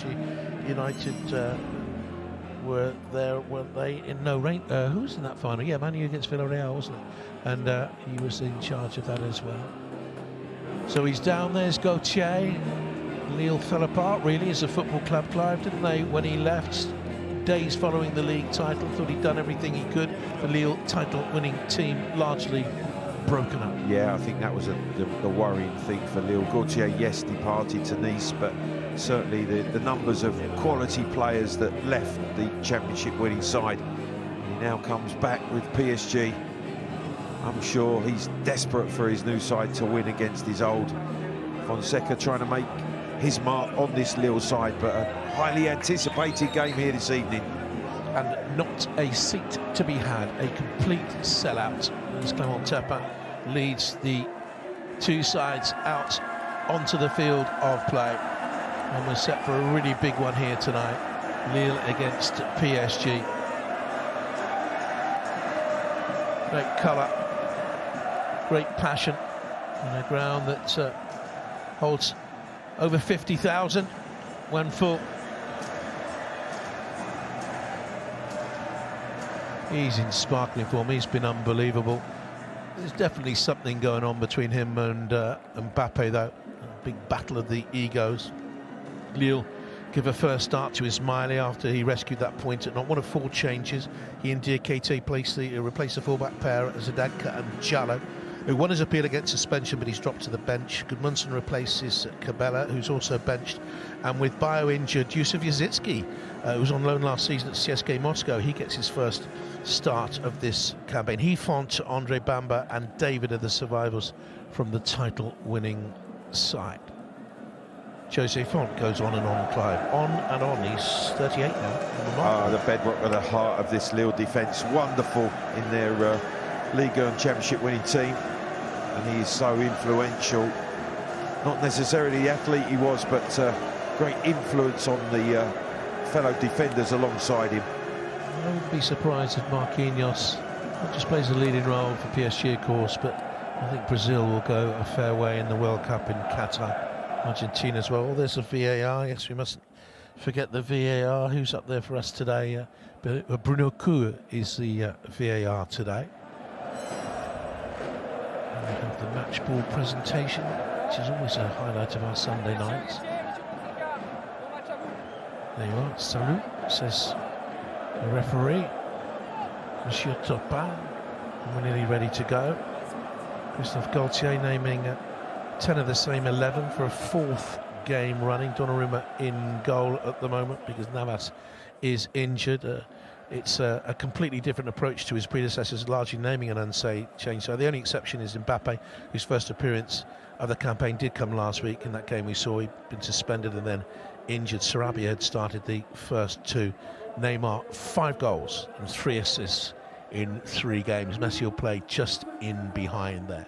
PSG United were there, weren't they? In no rain. Who was in that final? Yeah, Man U against Villarreal, wasn't it? And he was in charge of that as well. So he's down. There's Gauthier. Lille fell apart really as a football club, Clive, didn't they, when he left? Days following the league title, thought he'd done everything he could. The Lille title-winning team largely broken up. Yeah, I think that was the worrying thing for Lille. Gauthier, yes, departed to Nice, but certainly the numbers of quality players that left the championship-winning side. He now comes back with PSG. I'm sure he's desperate for his new side to win against his old. Fonseca trying to make his mark on this Lille side, but a highly anticipated game here this evening. And not a seat to be had, a complete sellout as Clement Turpin leads the two sides out onto the field of play. And we're set for a really big one here tonight. Lille against PSG. Great colour, great passion, on a ground that holds over 50,000 when full. He's in sparkling form. He's been unbelievable. There's definitely something going on between him and Mbappe, though. A big battle of the egos. Lille give a first start to Ismaili after he rescued that point at not one of four changes. He and Diakité replaced the fullback pair Zadanka and Jallo, who won his appeal against suspension, but he's dropped to the bench. Gudmundsson replaces Cabella, who's also benched. And with Bayo injured, Yusuf Yazitsky, who was on loan last season at CSKA Moscow, he gets his first start of this campaign. He, Font, Andre Bamba and David are the survivors from the title-winning side. Jose Font goes on and on, Clive. On and on. He's 38 now. The bedrock at the heart of this Lille defence. Wonderful in their Ligue and championship winning team. And he is so influential. Not necessarily the athlete he was, but great influence on the fellow defenders alongside him. I wouldn't be surprised if Marquinhos not just plays a leading role for PSG, of course, but I think Brazil will go a fair way in the World Cup in Qatar. Argentina as well. Oh, there's a VAR. Yes, we mustn't forget the VAR. Who's up there for us today? Bruno Coué is the VAR today. And we have the match ball presentation, which is always a highlight of our Sunday nights. There you are. Salut, says the referee, Monsieur Turpin. We're nearly ready to go. Christophe Gaultier naming 10 of the same 11 for a fourth game running. Donnarumma in goal at the moment because Navas is injured. It's a completely different approach to his predecessors, largely naming an unsay change. So the only exception is Mbappe, whose first appearance of the campaign did come last week. In that game we saw he'd been suspended and then injured. Sarabia had started the first two. Neymar, 5 goals and 3 assists in 3 games. Messi will play just in behind there.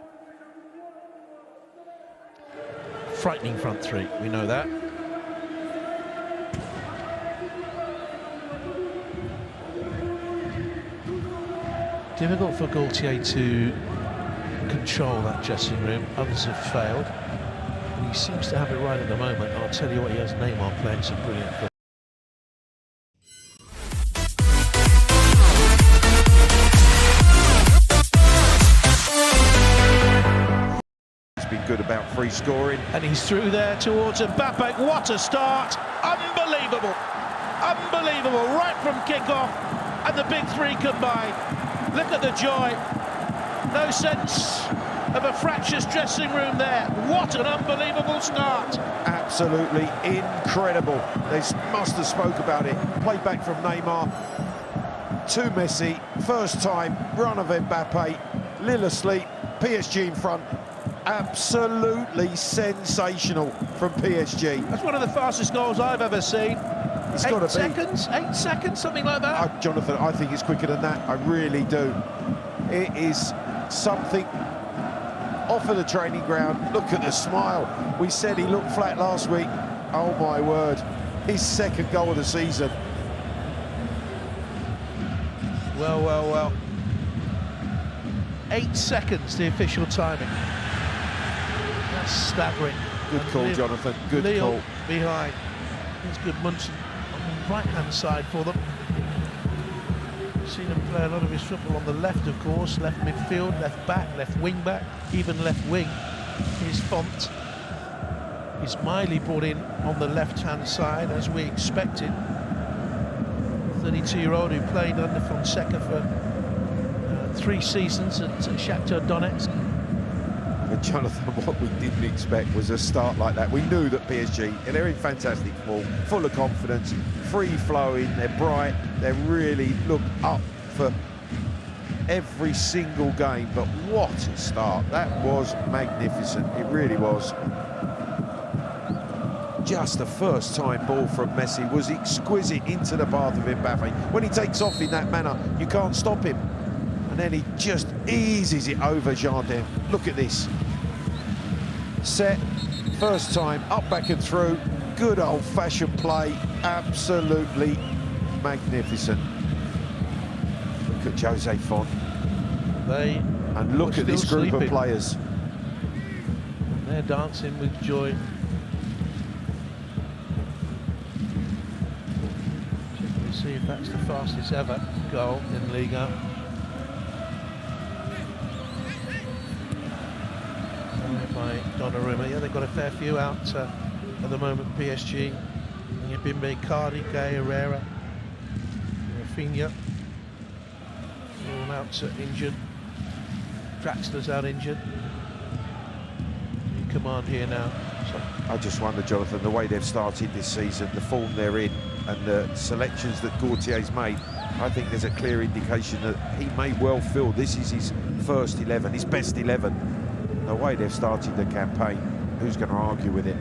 Frightening front three, we know that. Difficult for Gaultier to control that dressing room. Others have failed. And he seems to have it right at the moment. I'll tell you what, he has Neymar playing some brilliant football. Good about free scoring, and he's through there towards Mbappe. What a start! Unbelievable, unbelievable! Right from kickoff, and the big three combined. Look at the joy. No sense of a fractious dressing room there. What an unbelievable start! Absolutely incredible. They must have spoke about it. Played back from Neymar to Messi. First time run of Mbappe. Lille asleep. PSG in front. Absolutely sensational from PSG. That's one of the fastest goals I've ever seen. It's got to be 8 seconds, something like that. Jonathan, I think it's quicker than that. I really do. It is something off of the training ground. Look at the smile. We said he looked flat last week. Oh my word! His second goal of the season. Well, well, well. 8 seconds, the official timing. That's staggering. Good call, Jonathan. Good Lille call. Behind. Here's Goodmanson on the right-hand side for them. Seen him play a lot of his football on the left, of course. Left midfield, left back, left wing back, even left wing. Here's Font. Ismaili brought in on the left-hand side, as we expected. 32-year-old who played under Fonseca for 3 seasons at Shakhtar Donetsk. But Jonathan, what we didn't expect was a start like that. We knew that PSG, and they're in fantastic form, full of confidence, free-flowing, they're bright, they really look up for every single game. But what a start. That was magnificent. It really was. Just the first time ball from Messi was exquisite into the path of Mbappe. When he takes off in that manner, you can't stop him. And then he just eases it over Jardin. Look at this. Set, first time, up, back and through. Good old-fashioned play, absolutely magnificent. Look at Jose Font. And look at this group of players. They're dancing with joy. See if that's the fastest ever goal in Ligue. By Donnarumma. Yeah, they've got a fair few out at the moment, PSG. Bimbe, Cardi, Gay, Herrera, Rafinha, all out injured. Draxler's out injured. In command here now. So I just wonder, Jonathan, the way they've started this season, the form they're in, and the selections that Gautier's made, I think there's a clear indication that he may well feel this is his first 11, his best 11. The way they've started the campaign, who's going to argue with it?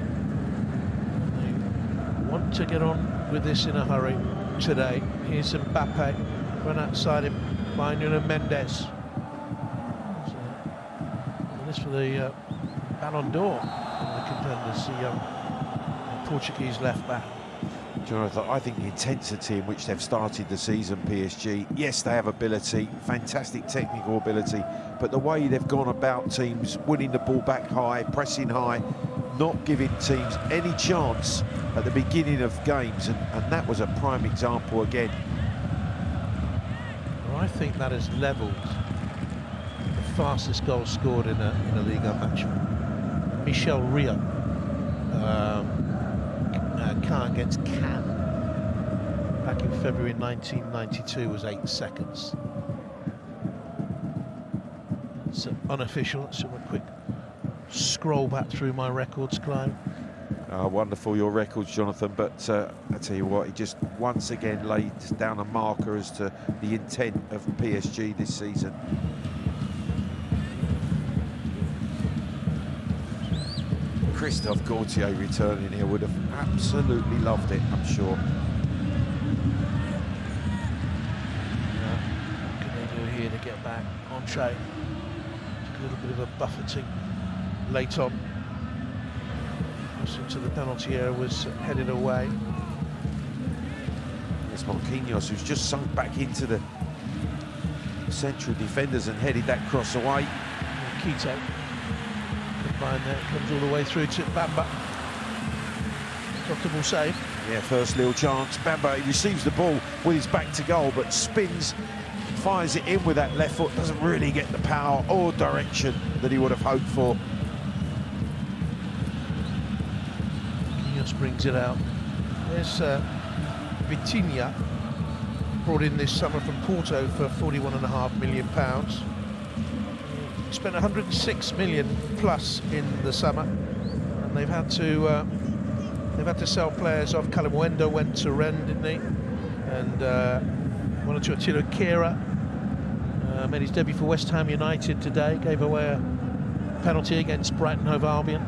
They want to get on with this in a hurry today. Here's Mbappe, run outside him by Nuno Mendes. So, this for the Ballon d'Or, the contenders, the Portuguese left back. Jonathan, I think the intensity in which they've started the season, PSG, yes, they have ability, fantastic technical ability, but the way they've gone about teams, winning the ball back high, pressing high, not giving teams any chance at the beginning of games, and that was a prime example again. Well, I think that has levelled the fastest goal scored in a Liga match. Michel Rio. Car against Cannes back in February 1992 was 8 seconds. It's unofficial. Let's have a quick scroll back through my records, Clive. Wonderful, your records, Jonathan, but I tell you what, he just once again laid down a marker as to the intent of PSG this season. Christophe Gautier returning here would have absolutely loved it, I'm sure. Yeah. What can they do here to get back on track? A little bit of a buffeting late on. Into the penalty area, was headed away. It's Marquinhos who's just sunk back into the central defenders and headed that cross away. Quito. There, comes all the way through to Bamba. Comfortable save. Yeah, first little chance. Bamba, he receives the ball with his back to goal, but spins, fires it in with that left foot. Doesn't really get the power or direction that he would have hoped for. Marquinhos brings it out. There's Vitinha, brought in this summer from Porto for £41.5 million. Spent 106 million plus in the summer, and they've had to sell players off. Calamuendo went to Rennes, didn't he? And one or two. Attilo Kehrer made his debut for West Ham United today. Gave away a penalty against Brighton Hove Albion.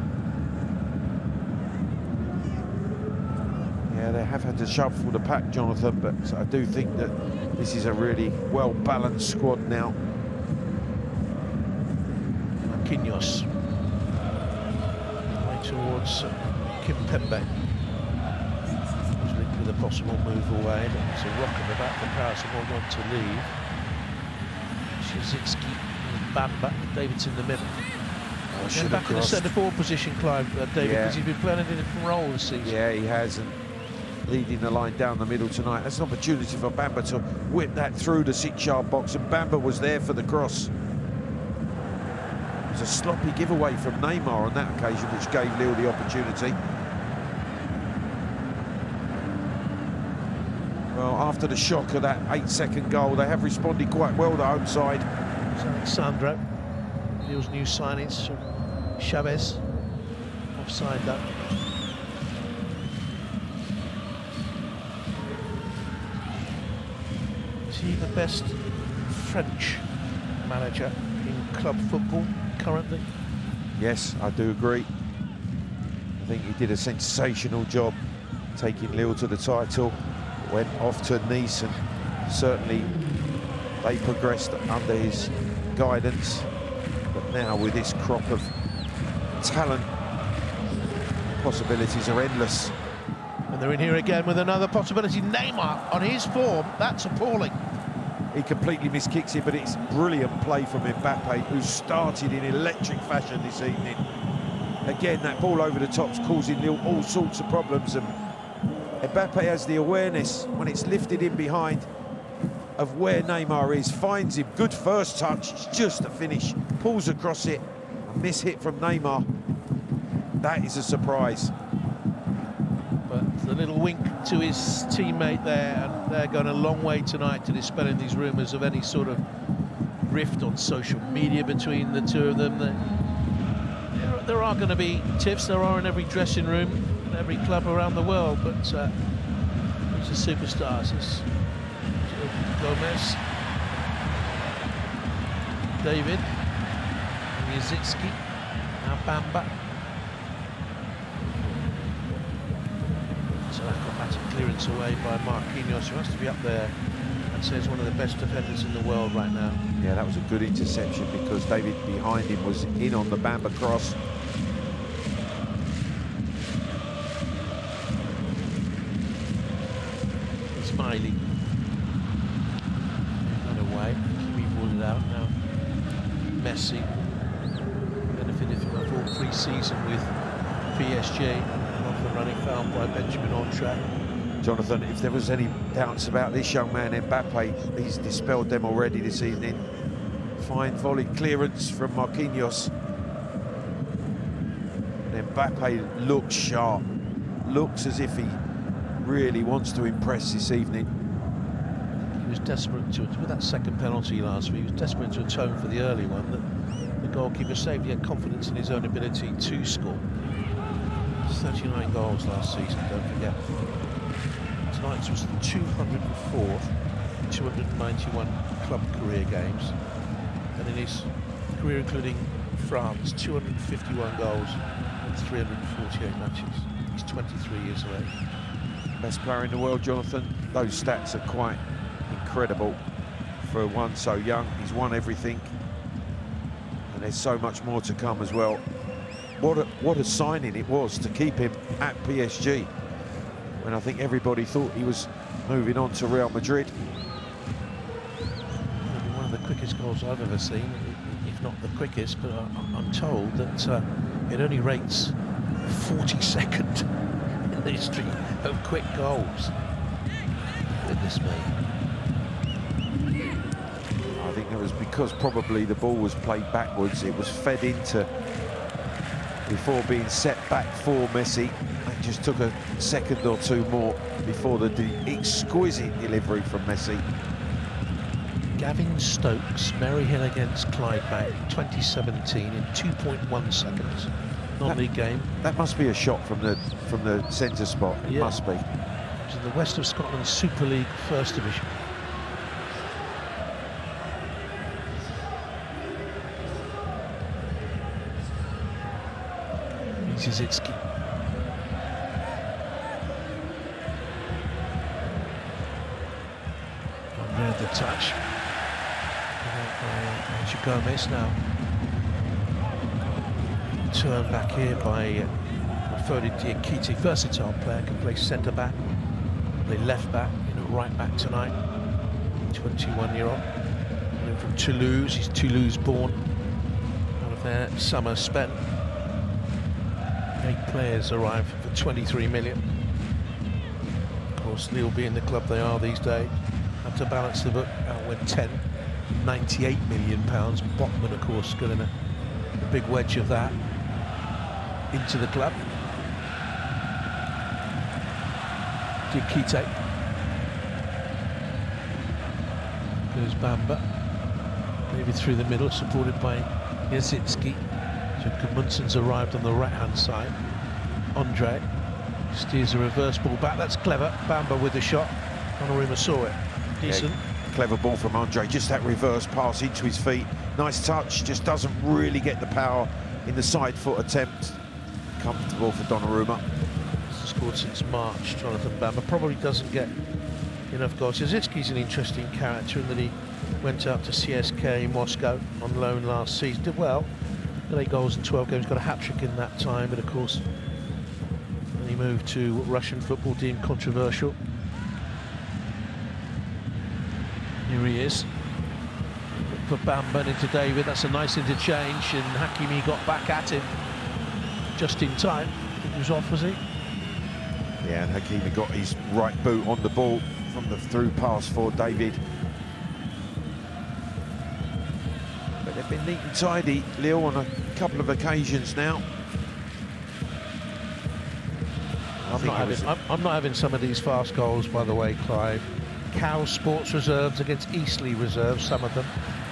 Yeah, they have had to shuffle the pack, Jonathan, but I do think that this is a really well-balanced squad now. Marquinhos way towards Kimpembe. He's linked with a possible move away, but it's a rock in the back for Paris and will want to leave. Szczycki and Bamba, David's in the middle. Should back in the centre forward position, Clive, David, because he's been playing in a different role this season. Yeah, he has, and leading the line down the middle tonight. That's an opportunity for Bamba to whip that through the 6-yard box, and Bamba was there for the cross. It was a sloppy giveaway from Neymar on that occasion, which gave Lille the opportunity. Well, after the shock of that 8-second goal, they have responded quite well, the home side. It's Alexandro, Lille's new signings from Chavez, offside though. Is he the best French manager in club football currently? Yes, I do agree. I think he did a sensational job taking Lille to the title. Went off to Nice, and certainly they progressed under his guidance. But now with this crop of talent, possibilities are endless. And they're in here again with another possibility. Neymar on his form, that's appalling. He completely miskicks it, but it's brilliant play from Mbappe, who started in electric fashion this evening. Again, that ball over the top's causing Lille all sorts of problems, and Mbappe has the awareness when it's lifted in behind of where Neymar is, finds him, good first touch, it's just a finish, pulls across it, a miss hit from Neymar. That is a surprise. But the little wink to his teammate there, and they're going a long way tonight to dispelling these rumours of any sort of rift on social media between the two of them. There are going to be tiffs, there are in every dressing room, in every club around the world, but these are superstars. It's Gomez, David, Yazitsky, now Bamba. So acrobatic clearance away by Marquinhos, who has to be up there and says one of the best defenders in the world right now. Yeah, that was a good interception because David behind him was in on the Bamba cross. Smiley. Run away. We balled it out now. Messi benefited from a full pre-season with PSG. And off the running foul by Benjamin Ontre. Jonathan, if there was any doubts about this young man, Mbappe, he's dispelled them already this evening. Fine volley clearance from Marquinhos. And Mbappe looks sharp, looks as if he really wants to impress this evening. He was desperate to, with that second penalty last week, he was desperate to atone for the early one that the goalkeeper saved. He had confidence in his own ability to score. 39 goals last season, don't forget. Tonight's was the 204th, 291 club career games. And in his career, including France, 251 goals and 348 matches. He's 23 years of age. Best player in the world, Jonathan. Those stats are quite incredible for one so young. He's won everything, and there's so much more to come as well. What a signing it was to keep him at PSG when I think everybody thought he was moving on to Real Madrid. One of the quickest goals I've ever seen, if not the quickest, but I'm told that it only rates 42nd in the history of quick goals. Goodness me. I think it was because probably the ball was played backwards, it was fed into before being set back for Messi. It just took a second or two more before the exquisite delivery from Messi. Gavin Stokes, Maryhill against Clydebank, 2017 in 2.1 seconds. Non-league game. That must be a shot from the centre spot. It must be. It was in the West of Scotland Super League First Division. Yazitsky. Read the touch. Gomez now. Turn back here by Fodi Diakite. Versatile player, can play centre back, play left back, right back tonight. 21-year-old. From Toulouse, he's Toulouse born. Out of their summer spent. 8 players arrived for 23 million. course, Lille being the club they are these days, had to balance the book. Out went 10, £98 million. Botman, of course, got in a big wedge of that into the club. Diakite. Goes Bamba. Maybe through the middle, supported by Yazinski. So Gudmundsson's arrived on the right-hand side. Andre steers a reverse ball back. That's clever. Bamba with the shot. Donnarumma saw it. Decent. Yeah, clever ball from Andre. Just that reverse pass into his feet. Nice touch. Just doesn't really get the power in the side foot attempt. Comfortable for Donnarumma. Scored since March, Jonathan Bamba. Probably doesn't get enough goals. Yazinski's an interesting character in that he went up to CSK Moscow on loan last season. Did well. Got 8 goals in 12 games. Got a hat-trick in that time. But of course, when he moved to Russian football, deemed controversial. Here he is. For Bamba and into David. That's a nice interchange. And Hakimi got back at him just in time. I think he was off, was he? Yeah, and Hakimi got his right boot on the ball from the through pass for David. But they've been neat and tidy, Lille, on a couple of occasions now. I'm not having some of these fast goals, by the way, Clive. Cow Sports Reserves against Eastleigh Reserves, some of them.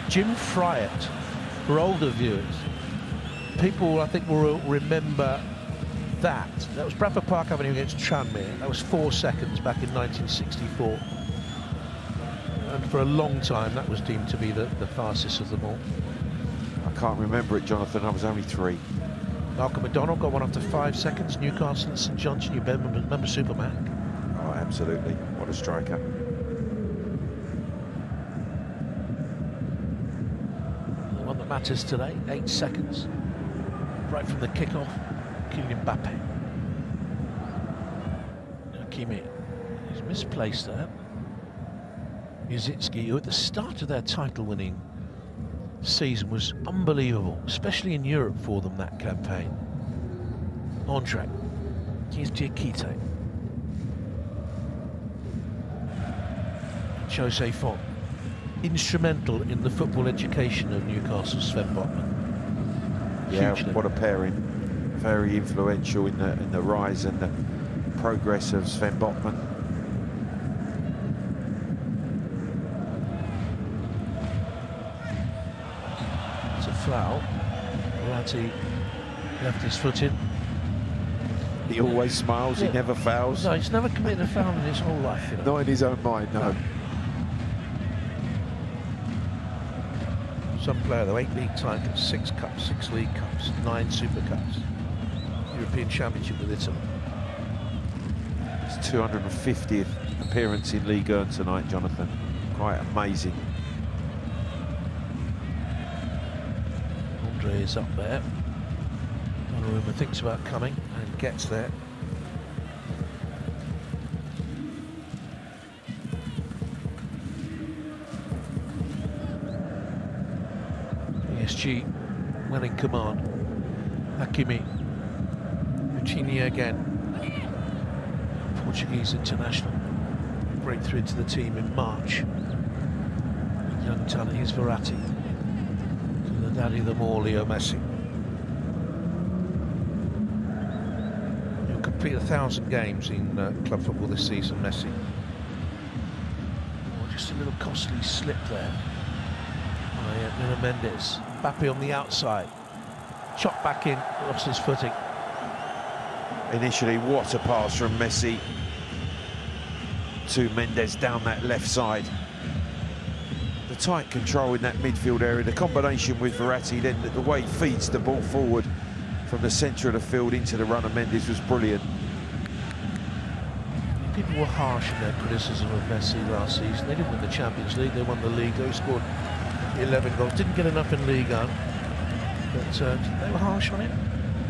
Jim Fryatt, for older viewers. People, I think, will remember that. That was Bradford Park Avenue against Tranmere. That was 4 seconds back in 1964. And for a long time, that was deemed to be the fastest of them all. I can't remember it, Jonathan. I was only 3. Malcolm McDonald got one after 5 seconds. Newcastle and St Johnstone. You remember Superman? Oh, absolutely. What a striker. The one that matters today, 8 seconds. Right from the kickoff. Kylian Mbappe. Hakimi is misplaced there. Yazinski, who at the start of their title-winning season was unbelievable, especially in Europe for them, that campaign. Andre. Here's Diakite. Jose Font. Instrumental in the football education of Newcastle's Sven Botman. Yeah, Hugely. what a pairing. Very influential in the rise and the progress of Sven Botman. It's a foul. Verratti left his foot in. He always smiles, yeah. He never fouls. No, he's never committed a foul in his whole life. You know? Not in his own mind, no. Some player, though, 8 league titles, 6 cups, 6 league cups, 9 super cups. European Championship with Italy. His 250th appearance in Ligue 1 tonight, Jonathan. Quite amazing. Andre is up there. Donnarumma thinks about coming and gets there. PSG well in command. Hakimi. Coutinho again. Portuguese international. Breakthrough into the team in March. Young talent, here's Verratti. To the daddy of them all, Leo Messi. He'll complete 1,000 games in club football this season, Messi. Oh, just a little costly slip there. Nuno Mendes. Mbappe on the outside. Shot back in, lost his footing. Initially, what a pass from Messi to Mendes down that left side. The tight control in that midfield area, the combination with Verratti, then the way he feeds the ball forward from the centre of the field into the run of Mendes was brilliant. People were harsh in their criticism of Messi last season. They didn't win the Champions League, they won the League. They scored 11 goals, didn't get enough in Ligue 1, but they were harsh on him.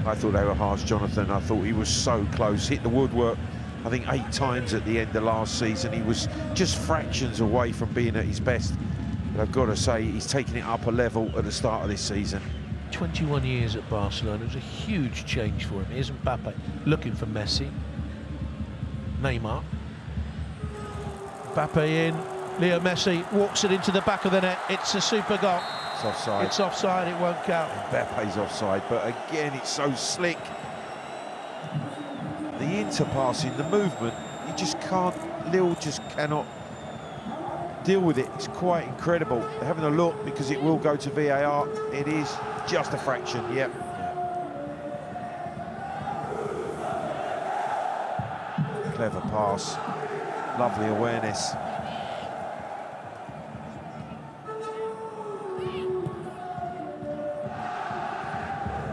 I thought they were harsh, Jonathan. I thought he was so close, hit the woodwork, I think 8 times at the end of last season. He was just fractions away from being at his best. But I've got to say, he's taken it up a level at the start of this season. 21 years at Barcelona, it was a huge change for him. Here's Mbappe looking for Messi. Neymar. Mbappe in. Leo Messi walks it into the back of the net. It's a super goal. It's offside. It's offside, it won't count. Mbappe's offside, but again, it's so slick. The interpassing, the movement, you just can't, Lille just cannot deal with it. It's quite incredible. They're having a look because it will go to VAR. It is just a fraction, yep. Clever pass, lovely awareness.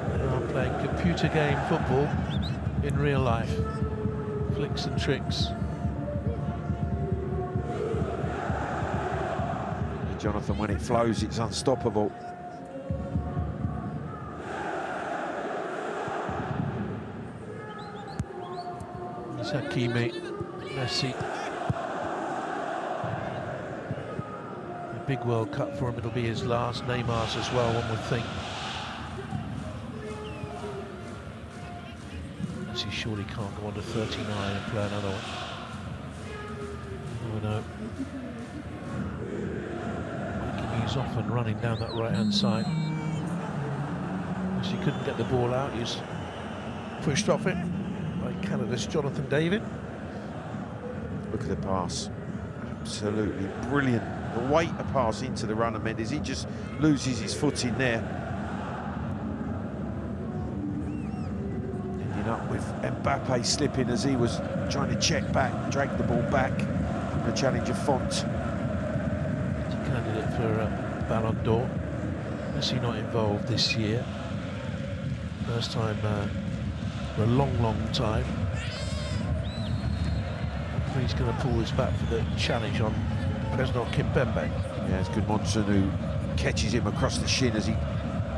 They are playing computer game football in real life. Flicks and tricks. Jonathan, when it flows, it's unstoppable. It's Hakimi, Messi. A big World Cup for him, it'll be his last. Neymar's as well, one would think. Messi surely can't go on to 39 and play another one. You never know. He's off and running down that right-hand side. As he couldn't get the ball out, he's pushed off it by Canada's Jonathan David. Look at the pass. Absolutely brilliant. The weight of pass into the runner, Mendes. He just loses his footing there. Ending up with Mbappe slipping as he was trying to check back, drag the ball back from the challenge of Font. Candidate for Ballon d'Or. Messi not involved this year. First time for a long time. Hopefully he's going to pull this back for the challenge on President Kimpembe. Yeah, it's good. Monson who catches him across the shin as he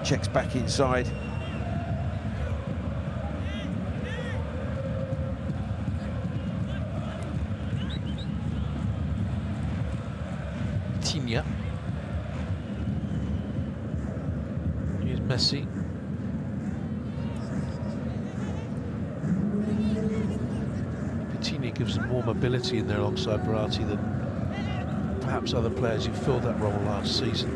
checks back inside. Tigna. Here's Messi. Tigna gives them more mobility in there alongside Verratti than perhaps other players who filled that role last season.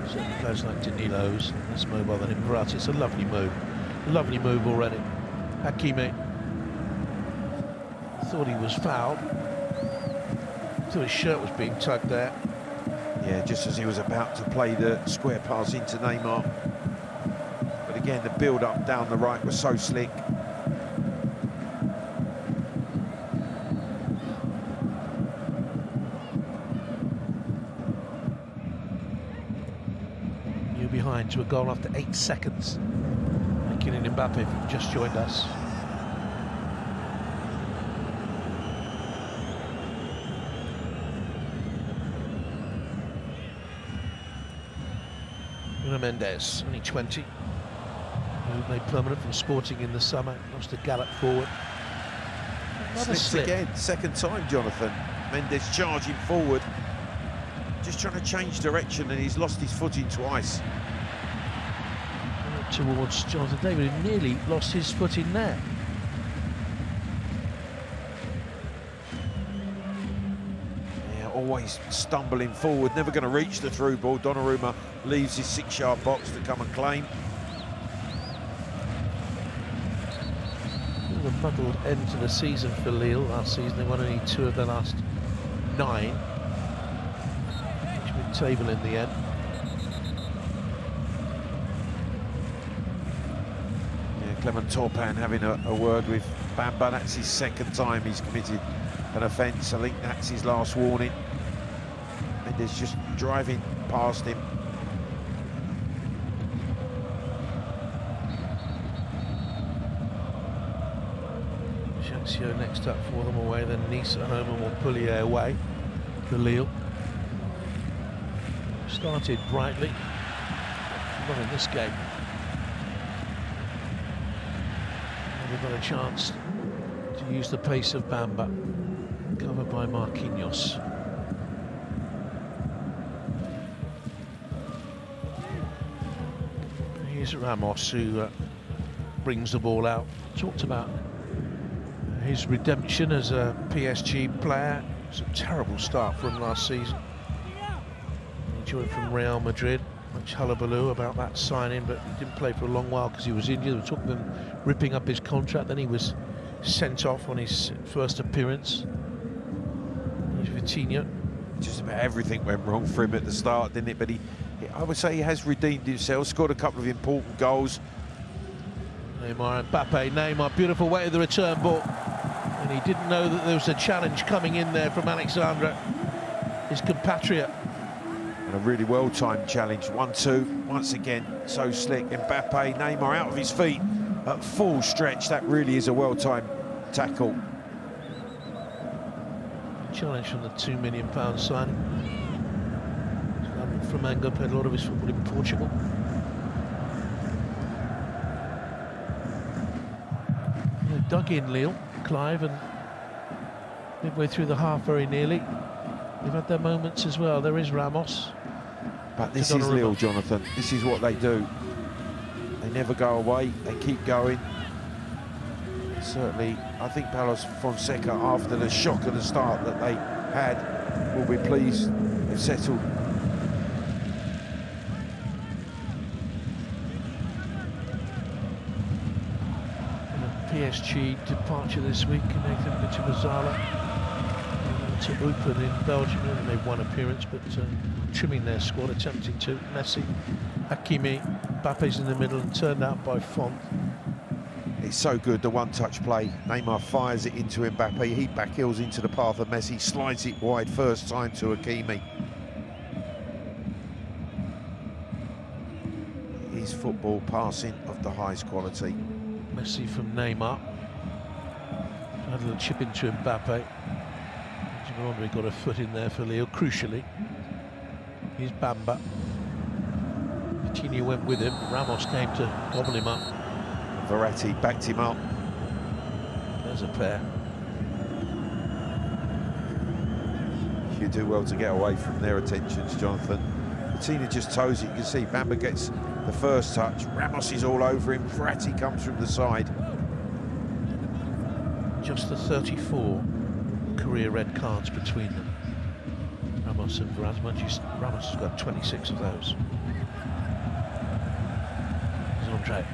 Certainly players like Danilo's less mobile than him. Verratti, it's a lovely move. A lovely move already. Hakimi thought he was fouled. Thought his shirt was being tugged there. Yeah, just as he was about to play the square pass into Neymar. But again, the build-up down the right was so slick. You're behind to a goal after 8 seconds. Kylian Mbappe, if you've just joined us. Mendes, only 20, who made permanent from Sporting in the summer, lost to Gallup forward. Another Slips again, second time, Jonathan. Mendes charging forward, just trying to change direction, and he's lost his footing twice. Towards Jonathan David, who nearly lost his footing there. Always stumbling forward, never going to reach the through ball. Donnarumma leaves his 6-yard box to come and claim. It was a muddled end to the season for Lille. Last season they won only 2 of their last 9, which mid-table in the end. Yeah, Clement Turpin having a word with Bamba. That's his second time he's committed an offence. I think that's his last warning. Mendes just driving past him. Ajaccio next up for them away, then Nice at home and Montpellier away for Lille. Started brightly, not in this game. They've got a chance to use the pace of Bamba, covered by Marquinhos. Here's Ramos, who brings the ball out. Talked about his redemption as a PSG player. It's a terrible start for him last season. He joined from Real Madrid. Much hullabaloo about that signing, but he didn't play for a long while because he was injured. They were talking about him ripping up his contract. Then he was sent off on his first appearance. He's Vitinha. Just about everything went wrong for him at the start, didn't it? But I would say he has redeemed himself, scored a couple of important goals. Neymar and Mbappe. Neymar, beautiful way of the return ball. And he didn't know that there was a challenge coming in there from Alexandra, his compatriot. And a really well-timed challenge. 1-2, once again, so slick. Mbappe, Neymar out of his feet at full stretch. That really is a well-timed tackle. Challenge from the £2 million signing. Flamengo played a lot of his football in Portugal. They dug in Lille, Clive, and midway through the half very nearly. They've had their moments as well. There is Ramos. But this is Lille, Jonathan. This is what they do. They never go away. They keep going. Certainly, I think Palos Fonseca, after the shock of the start that they had, will be pleased they've settled. PSG departure this week, Nathan Mitamazala to open in Belgium, and they've one appearance, but trimming their squad, attempting to. Messi, Hakimi, Mbappe's in the middle and turned out by Font. It's so good, the one-touch play. Neymar fires it into Mbappe, he backheels into the path of Messi, slides it wide first time to Hakimi. His football passing of the highest quality. Messi from Neymar. Had a little chip into Mbappe. Gibraltar got a foot in there for Lille, crucially. Here's Bamba. Vitinha went with him. Ramos came to gobble him up. Verratti backed him up. There's a pair. You do well to get away from their attentions, Jonathan. Vitinha just toes it. You can see Bamba gets the first touch. Ramos is all over him. Verratti comes from the side. Just the 34 career red cards between them. Ramos and Verratti. Ramos has got 26 of those. Here's Andre.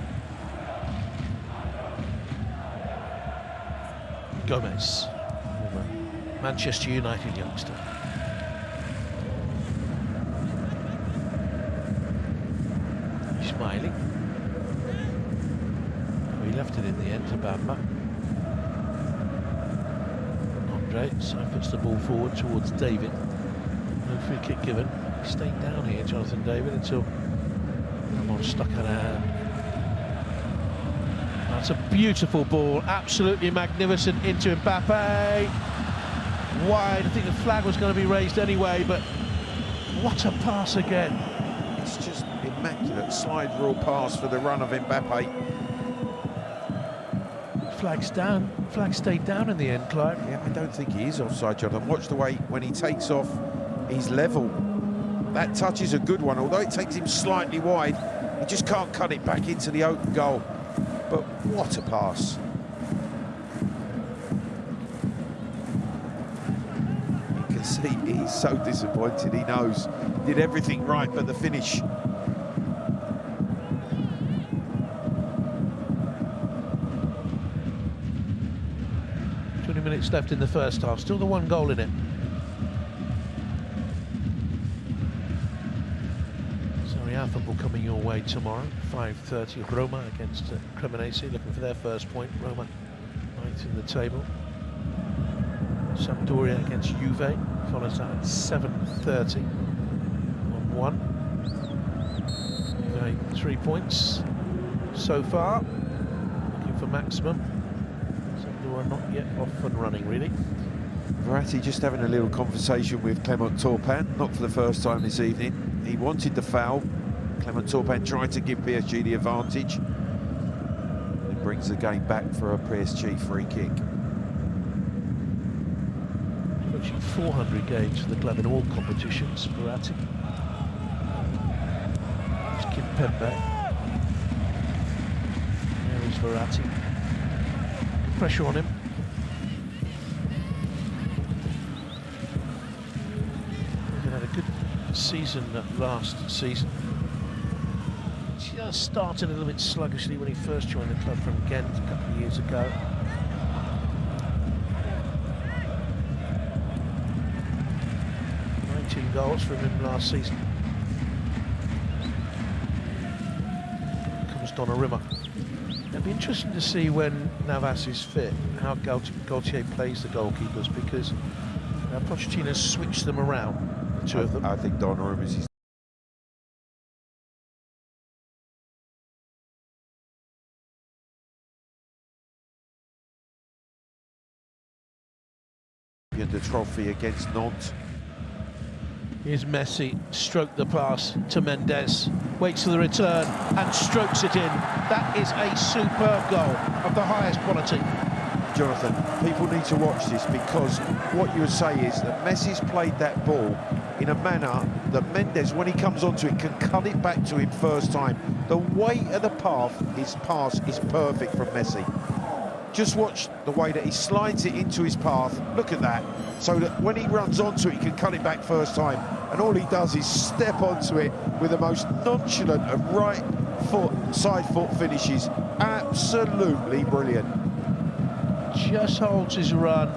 Gomez, Manchester United youngster. Smiling. Oh, he left it in the end to Bamba. Andre puts the ball forward towards David. No free kick given. He stayed down here, Jonathan David, until Ramon stuck out a hand. That's a beautiful ball, absolutely magnificent into Mbappe. Wide, I think the flag was going to be raised anyway, but what a pass again. It's just immaculate slide rule pass for the run of Mbappe. Flag's down, flag stayed down in the end, Clive. Yeah, I don't think he is offside, Jonathan. Watch the way when he takes off, he's level. That touch is a good one, although it takes him slightly wide. He just can't cut it back into the open goal. But what a pass. You can see he's so disappointed. He knows he did everything right, but the finish. Minutes left in the first half, still the one goal in it. Serie A football coming your way tomorrow, 5:30. Roma against Cremonese, looking for their first point. Roma 9th in the table. Sampdoria against Juve follows that at 7:30 on 1. Juve 3 points so far, looking for maximum. Are not yet off and running, really. Verratti just having a little conversation with Clement Turpin, not for the first time this evening. He wanted the foul. Clement Turpin tried to give PSG the advantage. It brings the game back for a PSG free kick. Coaching 400 games for the club in all competitions, Verratti. There's Kimpembe. There is Verratti. Pressure on him. season last season. Just started a little bit sluggishly when he first joined the club from Ghent a couple of years ago. Goals from him last season. Comes Donnarumma. It'll be interesting to see when Navas is fit how Gaultier plays the goalkeepers, because Pochettino's switched them around, the two of them. I think Donnarumma is his the trophy against Nantes. Here's Messi, stroke the pass to Mendes, waits for the return and strokes it in. That is a superb goal of the highest quality. Jonathan, people need to watch this, because what you would say is that Messi's played that ball in a manner that Mendes, when he comes onto it, can cut it back to him first time. The weight of the pass is perfect from Messi. Just watch the way that he slides it into his path. Look at that. So that when he runs onto it, he can cut it back first time. And all he does is step onto it with the most nonchalant of right foot, side foot finishes. Absolutely brilliant. Just holds his run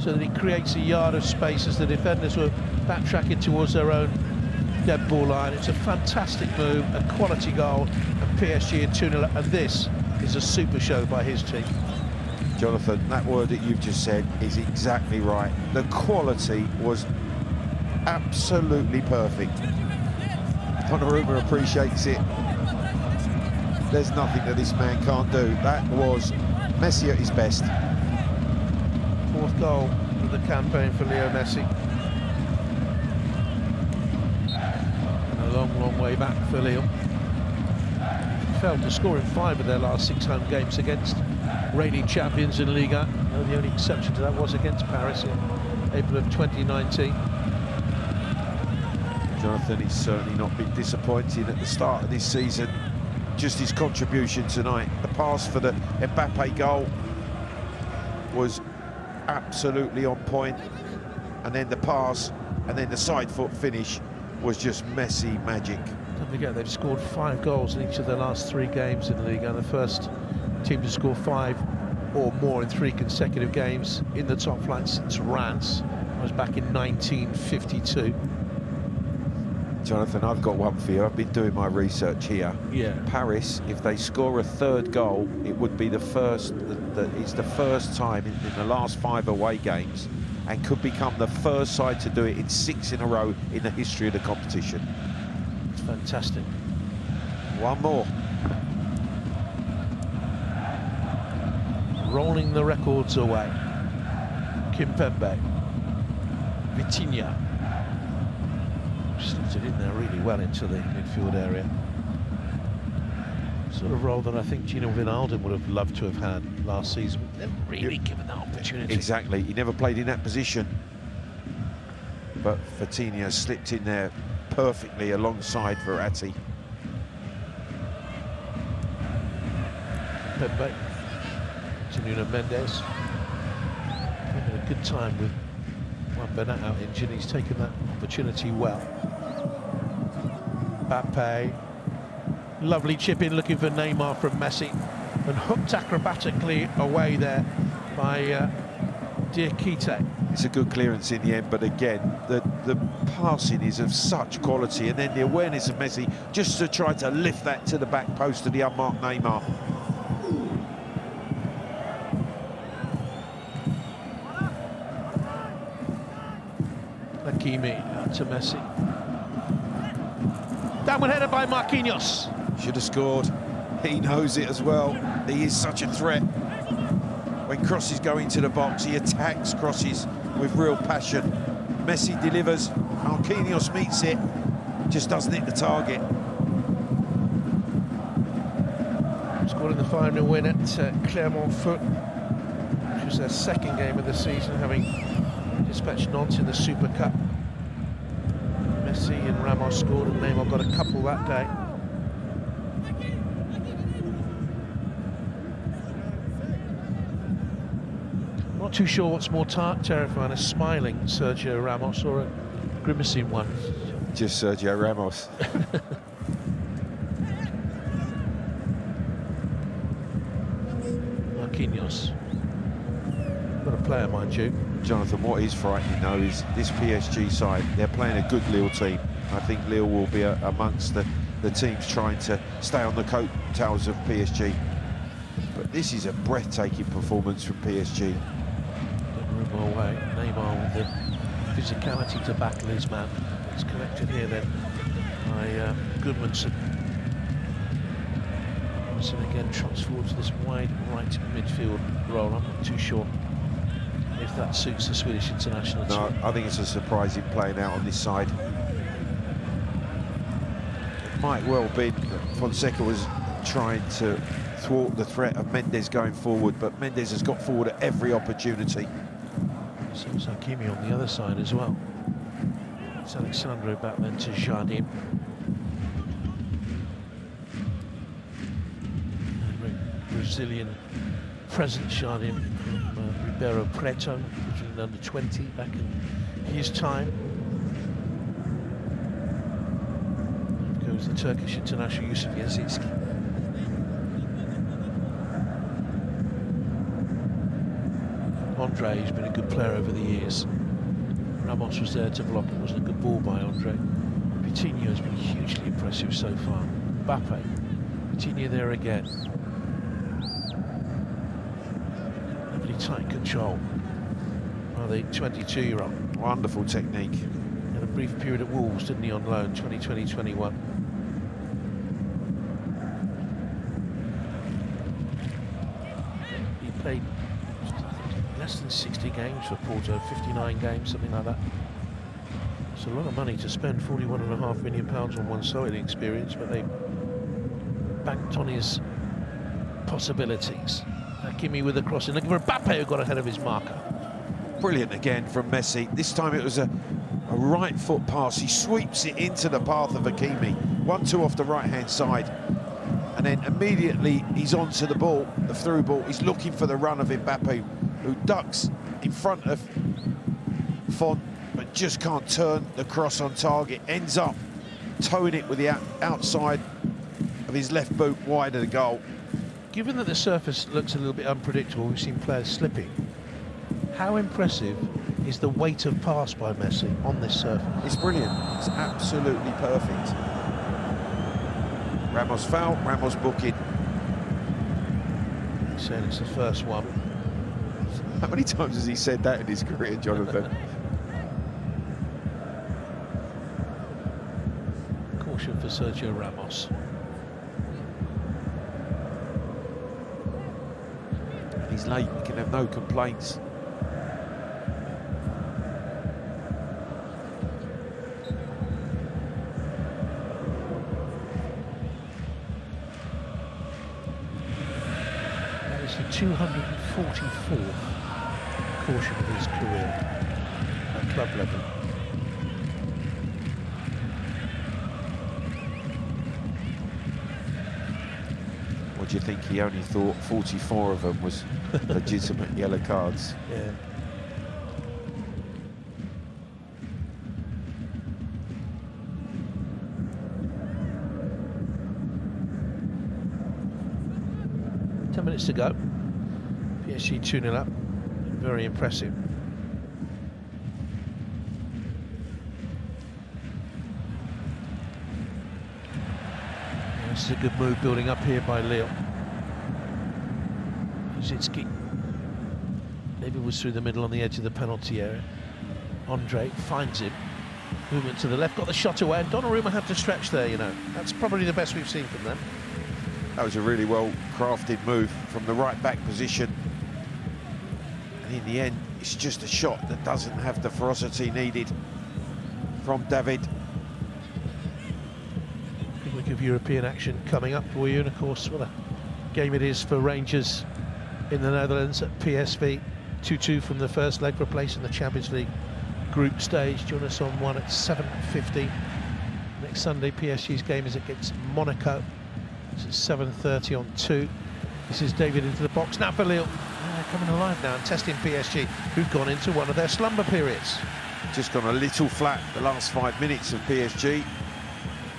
so that he creates a yard of space as the defenders were backtracking towards their own dead ball line. It's a fantastic move, a quality goal, and PSG at 2-0. And this is a super show by his team. Jonathan, that word that you've just said is exactly right. The quality was absolutely perfect. Donnarumma appreciates it. There's nothing that this man can't do. That was Messi at his best. Fourth goal of the campaign for Leo Messi. And a long, long way back for Lille. Failed to score in 5 of their last 6 home games against reigning champions in Ligue. The only exception to that was against Paris in April of 2019. Jonathan, he's certainly not been disappointed at the start of this season. Just his contribution tonight. The pass for the Mbappe goal was absolutely on point, and then the pass and then the side foot finish was just Messi magic. Don't forget, they've scored 5 goals in each of their last 3 games in the league, and the first team to score 5 or more in 3 consecutive games in the top flight since Reims. That was back in 1952. Jonathan, I've got one for you. I've been doing my research here. Yeah. Paris, if they score a 3rd goal, it would be the first. It's the first time in the last 5 away games, and could become the first side to do it in 6 in a row in the history of the competition. It's fantastic. One more. Rolling the records away. Kimpembe. Vitinha. Slotted in there really well into the midfield area. Sort of role that I think Gino Wijnaldum would have loved to have had last season. Never really given that opportunity. Exactly, he never played in that position. But Vitinha slipped in there perfectly alongside Verratti. Pepe to Nuno Mendes. Having a good time with Juan Bernat out injured. He's taken that opportunity well. Mbappe, lovely chip in, looking for Neymar from Messi, and hooked acrobatically away there by Diakite. It's a good clearance in the end, but again, the passing is of such quality, and then the awareness of Messi just to try to lift that to the back post of the unmarked Neymar. Hakimi out to Messi. Downward header by Marquinhos. Should have scored. He knows it as well. He is such a threat. When crosses go into the box, he attacks crosses with real passion. Messi delivers. Marquinhos meets it. Just doesn't hit the target. Scored in the 5-0 win at Clermont-Foot, which was their 2nd game of the season, having dispatched Nantes in the Super Cup. Messi and Ramos scored, and Neymar got a couple that day. Not too sure what's more terrifying, a smiling Sergio Ramos or a grimacing one. Just Sergio Ramos. Marquinhos. What a player, mind you. Jonathan, what is frightening though is this PSG side. They're playing a good Lille team. I think Lille will be amongst the teams trying to stay on the coattails of PSG. But this is a breathtaking performance from PSG. Donnarumma away. Neymar with the physicality to battle his man. It's collected here then by Goodmanson. Goodmanson again trots forward to this wide right midfield role. I'm not too sure if that suits the Swedish international team. No, I think it's a surprising playing out on this side. It might well be that Fonseca was trying to thwart the threat of Mendes going forward, but Mendes has got forward at every opportunity. So is Hakimi on the other side as well. It's Alexandro back then to Jardim. Brazilian present Jardim from Ribeirão Preto, Brazilian under 20 back in his time. There goes the Turkish international Yusuf Yazicki. Andre has been a good player over the years. Ramos was there to block. It wasn't a good ball by Andre. Coutinho has been hugely impressive so far. Mbappe, Coutinho there again. Lovely tight control by the 22-year-old. Wonderful technique. Had a brief period at Wolves, didn't he, on loan, 2020-21. He played less than 60 games for Porto, 59 games, something like that. It's a lot of money to spend, £41.5 million on one side experience, but they banked on his possibilities. Hakimi with a crossing, looking for Mbappe, who got ahead of his marker. Brilliant again from Messi. This time it was a right foot pass. He sweeps it into the path of Hakimi. 1-2 off the right-hand side. And then immediately he's onto the ball, the through ball. He's looking for the run of Mbappe, who ducks in front of Font, but just can't turn the cross on target. Ends up towing it with the outside of his left boot wide of the goal. Given that the surface looks a little bit unpredictable, we've seen players slipping. How impressive is the weight of pass by Messi on this surface? It's brilliant. It's absolutely perfect. Ramos foul, Ramos booking. He's saying it's the first one. How many times has he said that in his career, Jonathan? Caution for Sergio Ramos. He's late, he can have no complaints. That is the 244th caution of his career at club level. What do you think? He only thought 44 of them was legitimate yellow cards. Yeah. Ten minutes to go. PSG 2-0 up. Very impressive. This is a good move building up here by Lille. Yazicki. Maybe was through the middle on the edge of the penalty area. Andre finds him. Movement to the left, got the shot away, and Donnarumma had to stretch there, you know. That's probably the best we've seen from them. That was a really well-crafted move from the right-back position. And in the end, it's just a shot that doesn't have the ferocity needed from David. Big week of European action coming up for you, and of course, what a game it is for Rangers in the Netherlands at PSV. 2-2 from the first leg for a place in the Champions League group stage. Join us on 1 at 7:50. Next Sunday, PSG's game is against Monaco. It's at 7:30 on 2. This is David into the box now for Lille. They're coming alive now and testing PSG, who've gone into one of their slumber periods. just gone a little flat the last 5 minutes of PSG.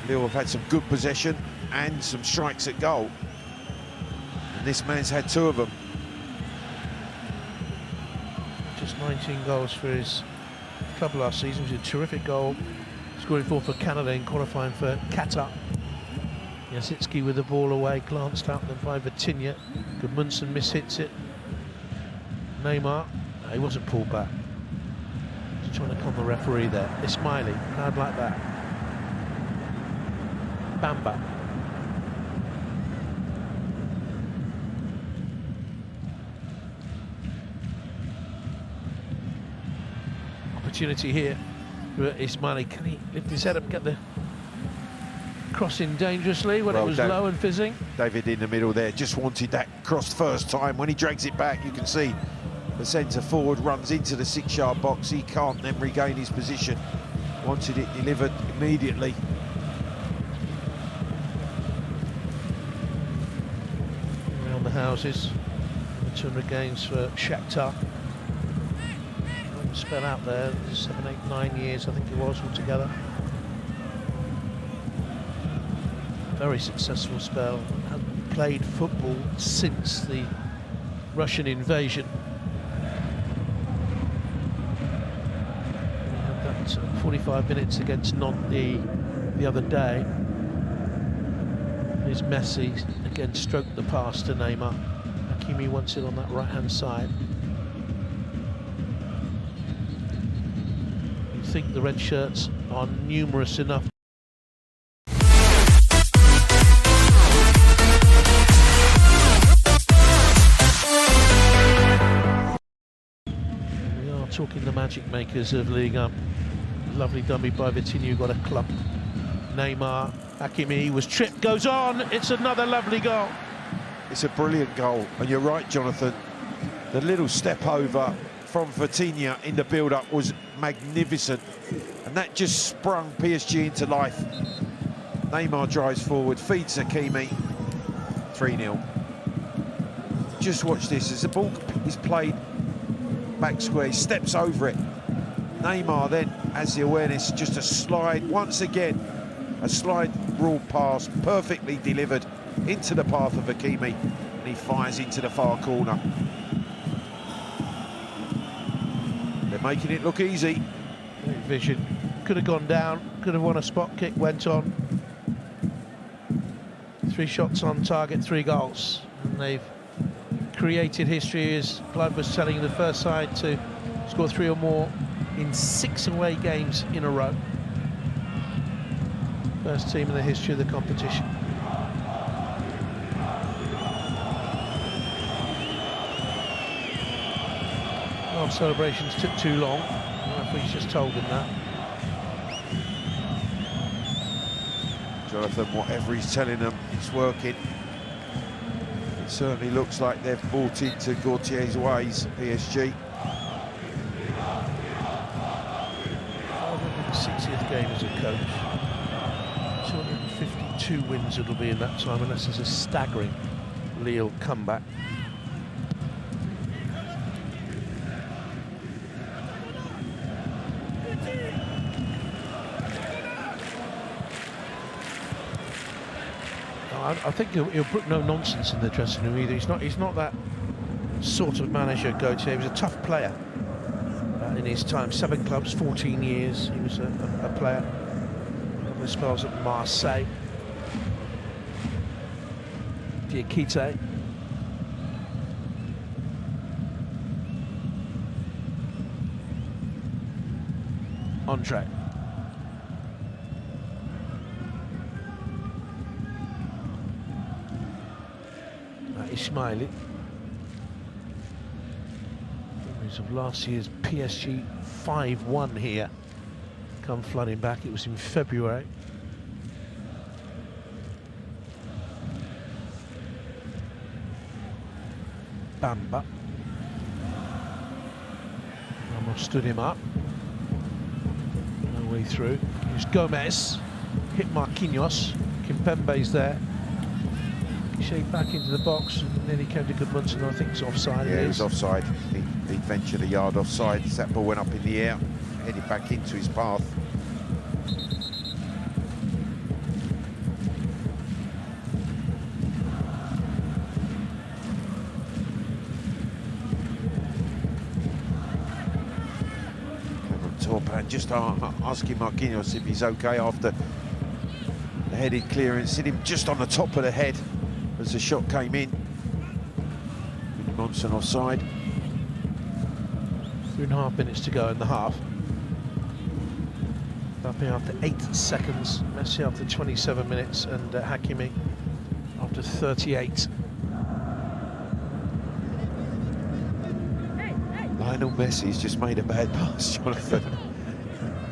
Lille have had some good possession and some strikes at goal. And this man's had 2 of them. Just 19 goals for his club last season. It was a terrific goal, scoring 4 for Canada in qualifying for Qatar. Jasicki with the ball away, glanced out then by Vitinha. Gudmundsson mishits it. Neymar, no, he wasn't pulled back. Just trying to con the referee there. Ismaili, crowd like that. Bamba. Opportunity here for Ismaili. Can he lift his head up, get the crossing dangerously when it was low and fizzing? David in the middle there, just wanted that cross first time. When he drags it back, you can see the centre forward runs into the 6-yard box. He can't then regain his position. Wanted it delivered immediately. Around the houses. 200 games for Shakhtar. Spell out there, 7, 8, 9 years I think it was altogether. Very successful spell. Hasn't played football since the Russian invasion. We had that 45 minutes against Nantes the other day. Here's Messi again, stroked the pass to Neymar. Hakimi wants it on that right-hand side. I think the red shirts are numerous enough. We are talking the magic makers of Ligue. Lovely dummy by Vitinha, got a clump. Neymar, Hakimi was tripped, goes on. It's another lovely goal. It's a brilliant goal, and you're right, Jonathan. The little step over from Vitinha in the build-up was magnificent, and that just sprung PSG into life. Neymar drives forward, feeds Hakimi, 3-0. Just watch this, as the ball is played back square, he steps over it. Neymar then has the awareness, just a slide, once again, a slide rule pass, perfectly delivered into the path of Hakimi, and he fires into the far corner. They're making it look easy. Great vision. Could have gone down, could have won a spot kick, went on. 3 shots on target, 3 goals. And they've created history, as Blood was telling the first side to score 3 or more in 6 away games in a row. First team in the history of the competition. Well, celebrations took too long. The referee's just told him that. Jonathan, whatever he's telling them, it's working. It certainly looks like they've bought into Gautier's ways, PSG. 560th game as a coach. 252 wins it'll be in that time, unless there's a staggering Lille comeback. I think he'll put no nonsense in the dressing room either. He's not that sort of manager, Gautier. He was a tough player in his time. 7 clubs, 14 years. He was a player. A couple of spells at Marseille. Diakite. Andre. Ismaili. Memories of last year's PSG 5-1 here come flooding back. It was in February. Bamba. Ramos stood him up. No way through. Here's Gomez. Hit Marquinhos. Kimpembe's there. Shaped back into the box, and then he came to Gudmundsson. I think it's offside. Yeah, it was offside. He ventured a yard offside. That ball went up in the air. headed back into his path. Torpan just asking Marquinhos if he's okay after the headed clearance. Hit him just on the top of the head as the shot came in. Monson offside. 3.5 minutes to go in the half. Mbappe after 8 seconds, Messi after 27 minutes, and Hakimi after 38. Lionel Messi's just made a bad pass, Jonathan.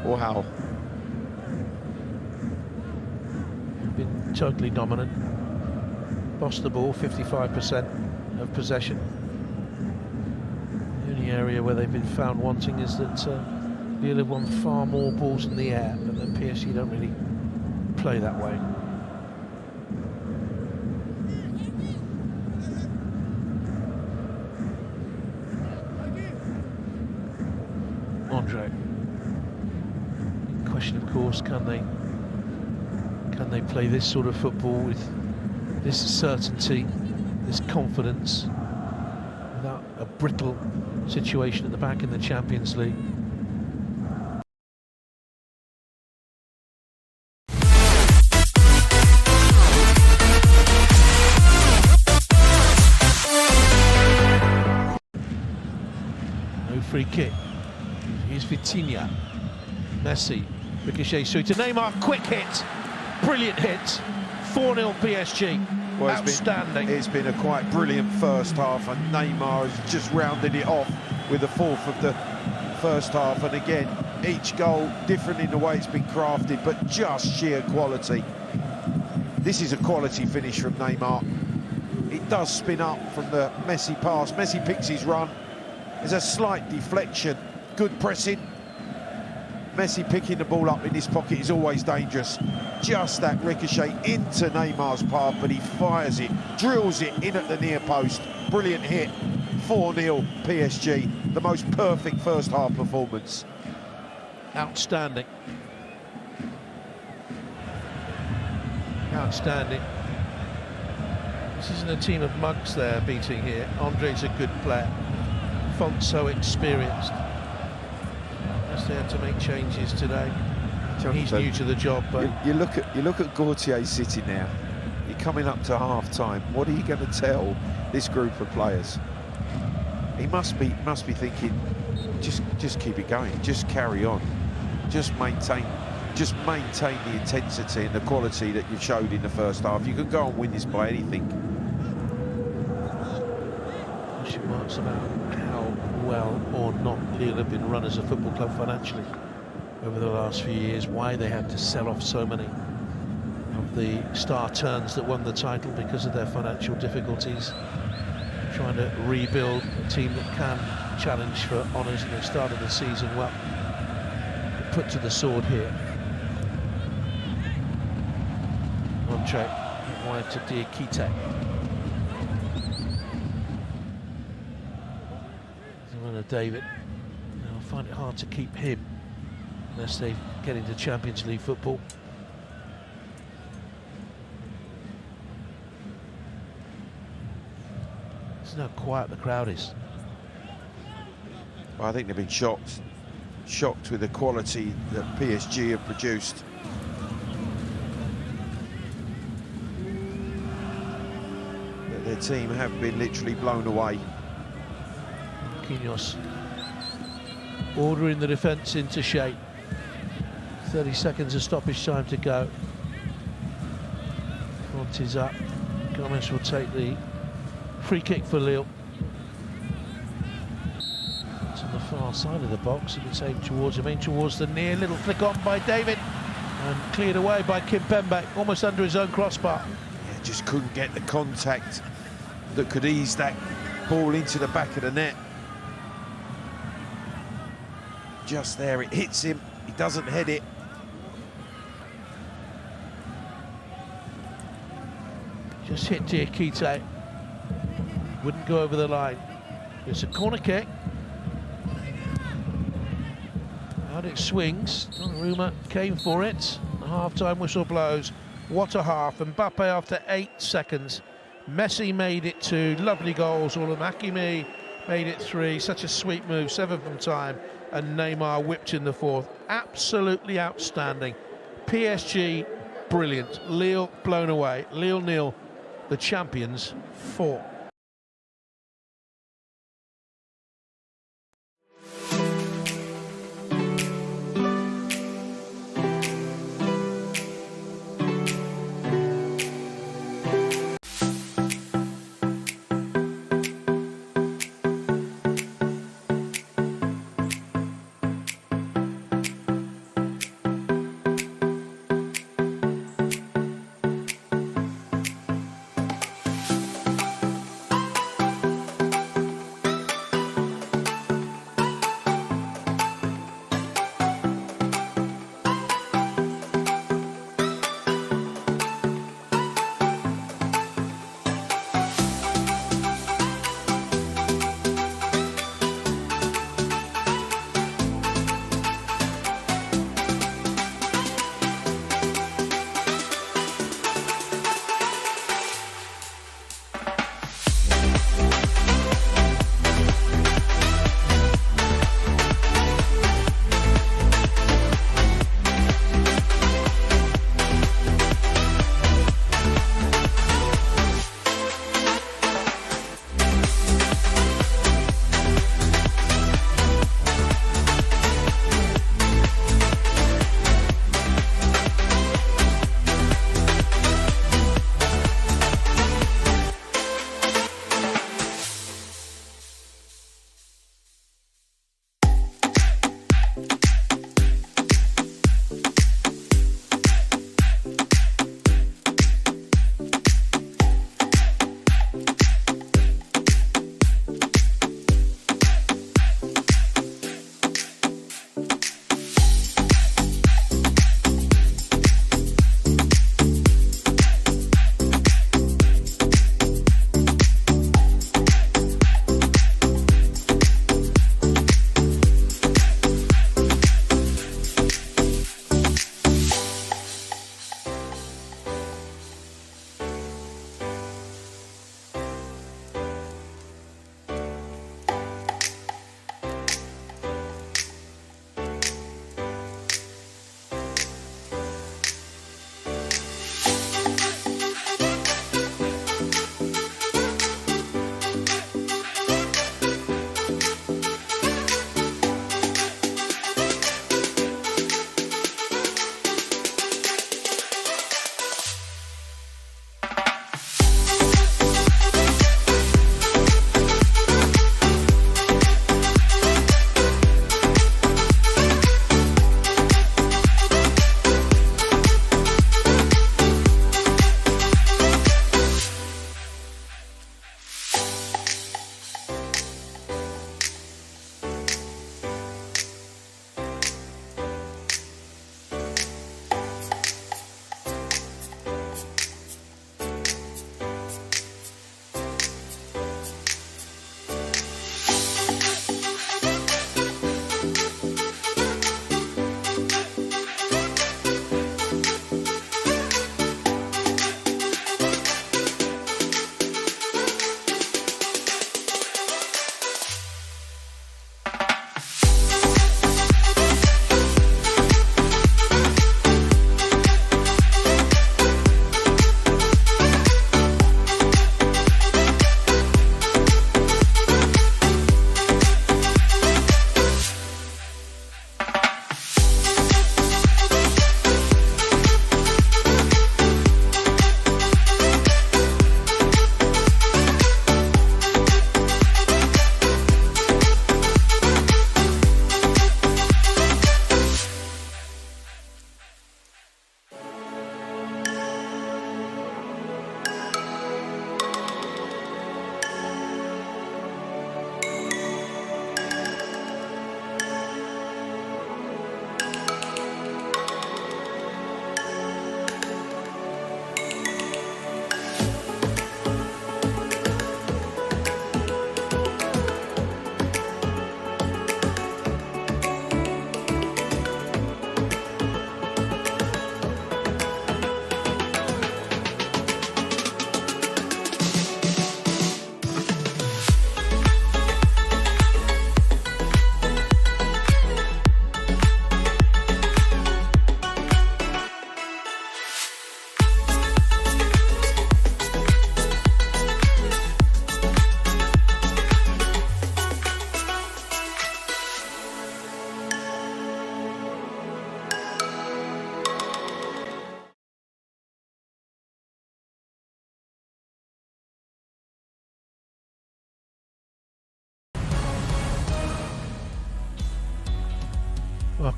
Wow. Been totally dominant. Bossed the ball, 55% of possession. The only area where they've been found wanting is that Lille have won far more balls in the air, but then PSG don't really play that way. Andre. Question, of course, can they play this sort of football with this certainty, this confidence, without a brittle situation at the back in the Champions League? No free kick. Here's Vitinha. Messi. Ricochet through to Neymar. Quick hit. Brilliant hit. 4-0 PSG. Well, outstanding. It's been a quite brilliant first half, and Neymar has just rounded it off with the fourth of the first half. And again, each goal different in the way it's been crafted, but just sheer quality. This is a quality finish from Neymar. It does spin up from the Messi pass. Messi picks his run. There's a slight deflection. Good pressing. Messi picking the ball up in his pocket is always dangerous. Just that ricochet into Neymar's path, but he fires it, drills it in at the near post. Brilliant hit. 4-0 PSG. The most perfect first half performance. Outstanding. Outstanding. This isn't a team of mugs they're beating here. Andre's a good player. Font's so experienced. Yes, they had to make changes today. Jonathan, he's new to the job, but you look at Gautier sitting there. You're coming up to half-time. What are you going to tell this group of players? He must be thinking, just keep it going, just carry on, just maintain the intensity and the quality that you showed in the first half. You can go and win this by anything. Question marks about how well or not Lille have been run as a football club financially over the last few years, why they had to sell off so many of the star turns that won the title because of their financial difficulties, trying to rebuild a team that can challenge for honours, and they started the season well. Put to the sword here. Andre wide to Diakite. David. I'll find it hard to keep him unless they get into Champions League football. This is how quiet the crowd is. Well, I think they've been shocked with the quality that PSG have produced. Their team have been literally blown away. Marquinhos ordering the defence into shape. 30 seconds of stoppage time to go. Front is up. Gomez will take the free kick for Lille. It's on the far side of the box, and it's aimed towards him, aimed towards the near. Little flick on by David, and cleared away by Kimpembe, almost under his own crossbar. Yeah, just couldn't get the contact that could ease that ball into the back of the net. Just there, it hits him, he doesn't head it. Just hit Diakite, wouldn't go over the line. It's a corner kick. Out It swings. Donnarumma came for it. The half-time whistle blows. What a half. Mbappe after 8 seconds. Messi made it 2. Lovely goals. All of them. Hakimi made it 3. Such a sweet move. 7 from time. And Neymar whipped in the 4th. Absolutely outstanding. PSG, brilliant. Lille blown away. Lille 0. The champions 4.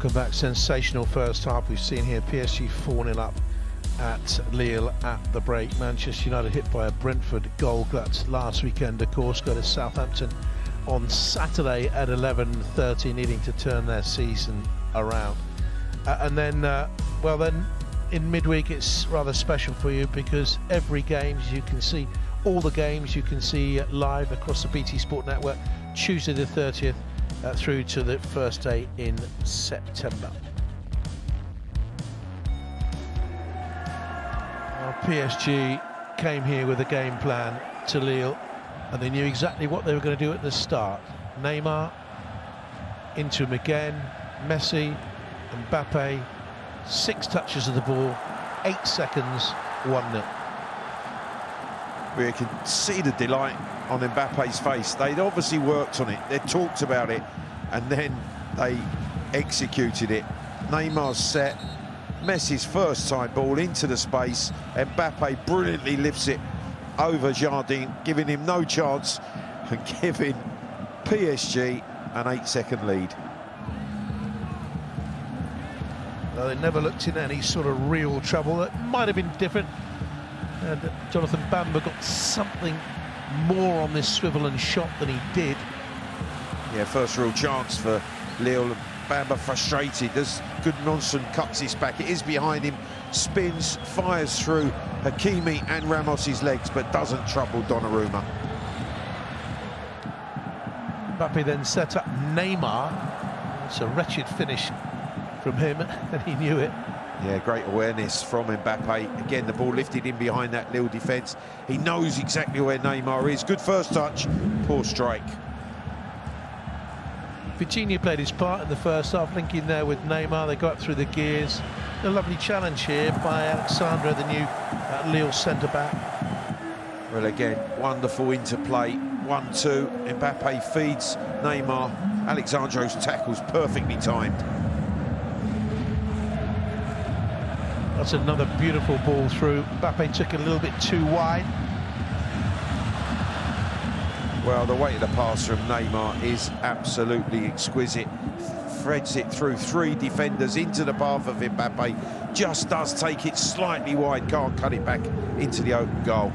Welcome back. Sensational first half we've seen here. PSG 4-0 up at Lille at the break. Manchester United hit by a Brentford goal glut last weekend, of course. Go to Southampton on Saturday at 11:30, needing to turn their season around. And then, well then, in midweek it's rather special for you, because every game you can see, all the games you can see live across the BT Sport network, Tuesday the 30th through to the first day in September. Well, PSG came here with a game plan to Lille, and they knew exactly what they were going to do at the start. Neymar into him again, Messi, Mbappe, 6 touches of the ball, 8 seconds, 1-0. We can see the delight on Mbappe's face. They'd obviously worked on it, they talked about it, and then they executed it. Neymar's set, Messi's first time ball into the space, Mbappe brilliantly lifts it over Jardine, giving him no chance and giving PSG an 8-second lead. Well, they never looked in any sort of real trouble. That might have been different. And Jonathan Bamba got something more on this swivel and shot than he did. Yeah, first real chance for Lille. Bamba frustrated as Goodmanson cuts his back. It is behind him, spins, fires through Hakimi and Ramos's legs, but doesn't trouble Donnarumma. Mbappe then set up Neymar. It's a wretched finish from him, and he knew it. Yeah, great awareness from Mbappe. Again, the ball lifted in behind that Lille defence. He knows exactly where Neymar is. Good first touch, poor strike. Vitinha played his part in the first half, linking there with Neymar. They got through the gears. A lovely challenge here by Alexandre, the new Lille centre-back. Well, again, wonderful interplay. 1-2. Mbappe feeds Neymar. Alexandro's tackle's perfectly timed. That's another beautiful ball through. Mbappe took it a little bit too wide. Well, the weight of the pass from Neymar is absolutely exquisite. Threads it through 3 defenders into the path of Mbappe. Just does take it slightly wide, can't cut it back into the open goal.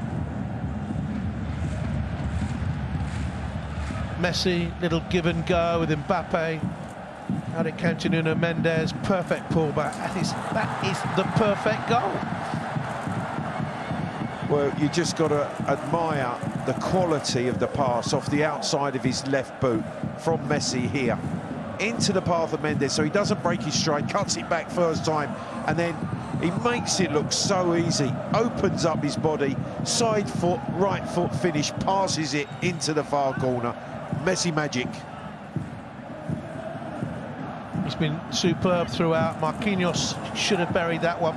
Messi, little give and go with Mbappe. Had it came to Nuno Mendes, perfect pullback. That is the perfect goal. Well, you just got to admire the quality of the pass off the outside of his left boot from Messi here into the path of Mendes, so he doesn't break his stride, cuts it back first time, and then he makes it look so easy, opens up his body, side foot, right foot finish, passes it into the far corner. Messi magic. He's been superb throughout. Marquinhos should have buried that one.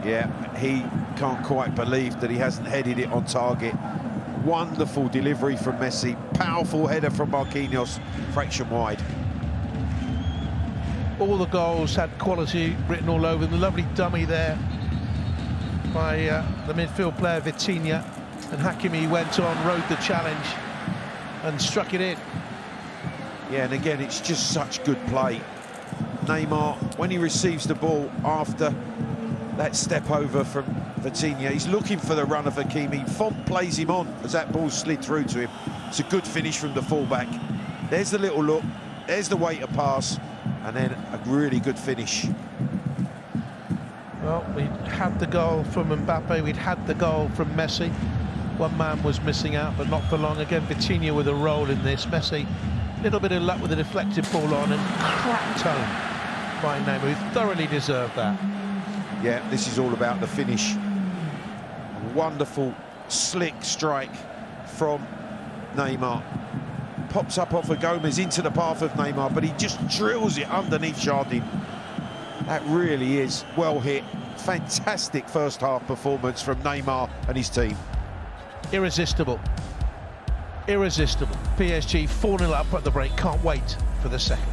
Yeah, he can't quite believe that he hasn't headed it on target. Wonderful delivery from Messi. Powerful header from Marquinhos, fraction wide. All the goals had quality written all over them. The lovely dummy there by the midfield player Vitinha, and Hakimi went on, rode the challenge and struck it in. Yeah, and again, it's just such good play. Neymar, when he receives the ball after that step over from Vitinha, he's looking for the run of Hakimi. Font plays him on as that ball slid through to him. It's a good finish from the fullback. There's the little look, there's the way to pass, and then a really good finish. Well, we had the goal from Mbappe, we'd had the goal from Messi. One man was missing out, but not for long. Again, Vitinha with a role in this. Messi, a little bit of luck with a deflected ball on, and cracked home by Neymar, who thoroughly deserved that. Yeah, this is all about the finish. Wonderful, slick strike from Neymar. Pops up off of Gomez into the path of Neymar, but he just drills it underneath Jardine. That really is well hit. Fantastic first half performance from Neymar and his team. Irresistible. Irresistible. PSG 4-0 up at the break. Can't wait for the second.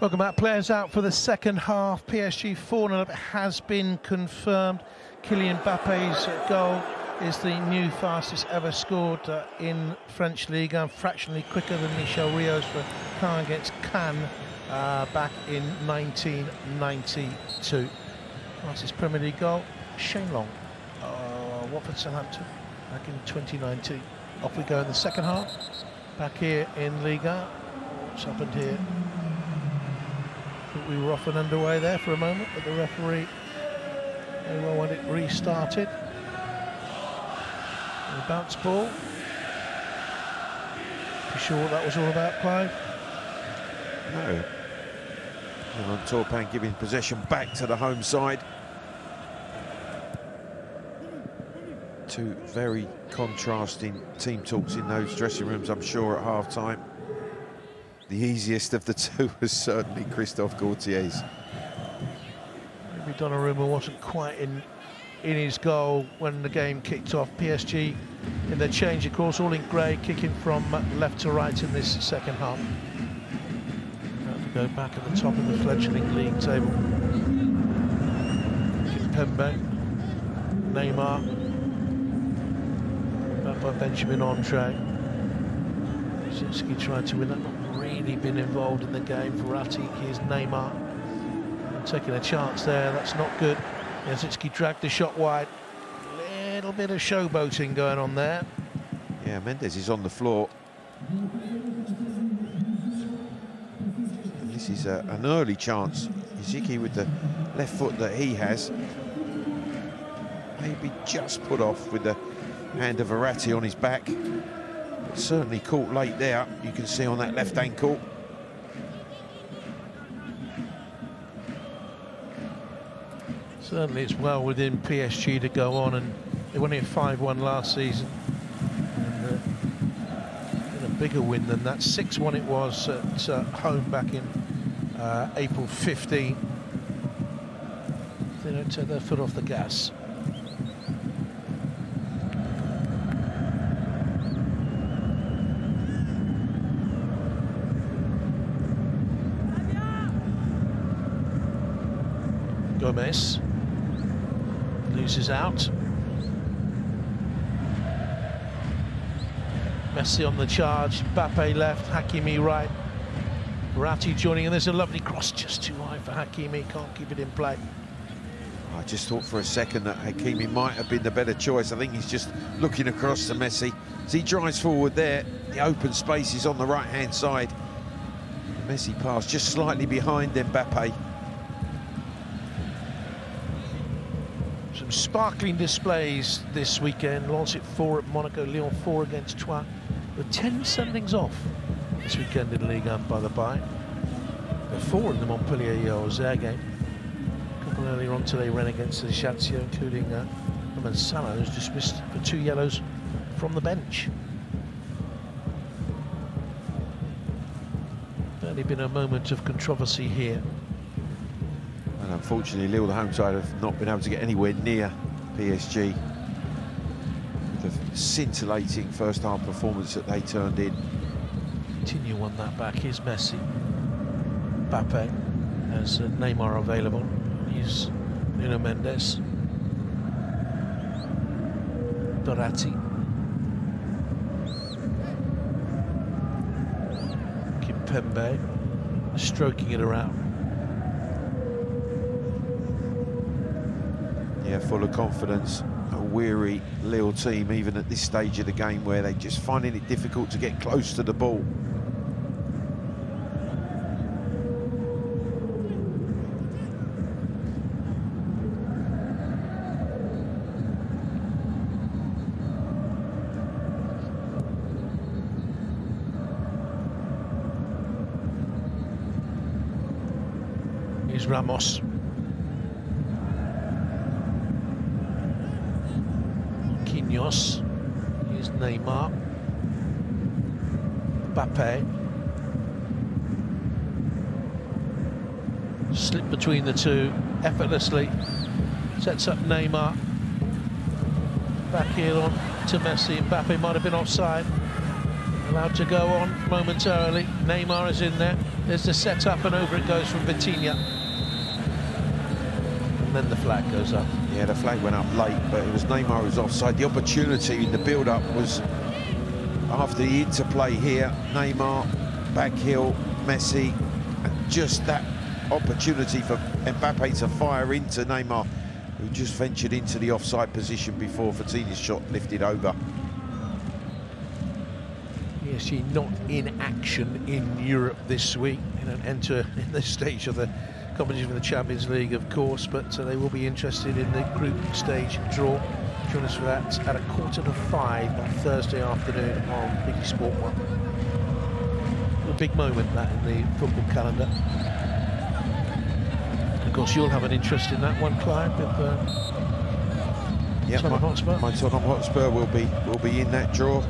Welcome back. Players out for the second half. PSG 4-0 has been confirmed. Kylian Mbappe's goal is the new fastest ever scored in French Ligue, and fractionally quicker than Michel Rios for Caen against Cannes back in 1992. Fastest Premier League goal, Watchalong, Watford Southampton back in 2019. Off we go in the second half. Back here in Ligue. What's happened here? We were off and underway there for a moment, but the referee very well when it restarted. The bounce ball. You sure what that was all about, Clive? No. Laurent Turpin giving possession back to the home side. Two very contrasting team talks in those dressing rooms, I'm sure, at half-time. The easiest of the two was certainly Christophe Gautier's. Maybe Donnarumma wasn't quite in his goal when the game kicked off. PSG in their change, of course, all in grey, kicking from left to right in this second half. About to go back at the top of the fledgling league table. Kimpembe, Neymar, back by Benjamin Andre. Zinski tried to win that. Really been involved in the game. Verratti, here's Neymar taking a chance there, that's not good. Zinski dragged the shot wide. Little bit of showboating going on there. Yeah, Mendes is on the floor. And this is an early chance. Zinski with the left foot that he has, maybe just put off with the hand of Verratti on his back. Certainly caught late there, you can see on that left ankle. Certainly it's well within PSG to go on, and they won it 5-1 last season. And a bigger win than that, 6-1 it was at home back in April 15. They don't take their foot off the gas. Gomez loses out. Messi on the charge, Mbappe left, Hakimi right. Verratti joining, and there's a lovely cross just too high for Hakimi, can't keep it in play. I just thought for a second that Hakimi might have been the better choice. I think he's just looking across to Messi. As he drives forward there, the open space is on the right-hand side. Messi pass just slightly behind Mbappe. Some sparkling displays this weekend. Lens at 4 at Monaco, Lyon 4 against Troyes. With 10 sendings off this weekend in Ligue 1, by the by. There are 4 in the Montpellier-Auxerre game. A couple earlier on today, Rennes against the Ajaccio, including Mohamed Salah, who's dismissed for 2 yellows from the bench. Barely been a moment of controversy here. And unfortunately, Lille, the home side, have not been able to get anywhere near PSG. The scintillating first-half performance that they turned in. Continue on that back. Here's Messi. Mbappe has Neymar available. Here's Nuno Mendes. Verratti. Kimpembe stroking it around. Yeah, full of confidence. A weary Lille team, even at this stage of the game, where they're just finding it difficult to get close to the ball. Here's Ramos. Quinhos. Here's Neymar. Mbappe. Slip between the two effortlessly. Sets up Neymar. Back here on to Messi. Mbappe might have been offside. Allowed to go on momentarily. Neymar is in there. There's the set-up and over it goes from Vitinha. And then the flag goes up. Yeah, the flag went up late, but it was Neymar who was offside. The opportunity in the build-up was after the interplay here. Neymar, back heel, Messi, and just that opportunity for Mbappe to fire into Neymar, who just ventured into the offside position before Vitinha's shot lifted over. PSG not in action in Europe this week. They don't enter in this stage of the competition for the Champions League, of course, but they will be interested in the group stage draw. Join us for that at 4:45 on Thursday afternoon on Ligue Sport 1. A big moment, that, in the football calendar. Of course, you'll have an interest in that one, Clive, with Tottenham Hotspur. My Tottenham Hotspur will be in that draw.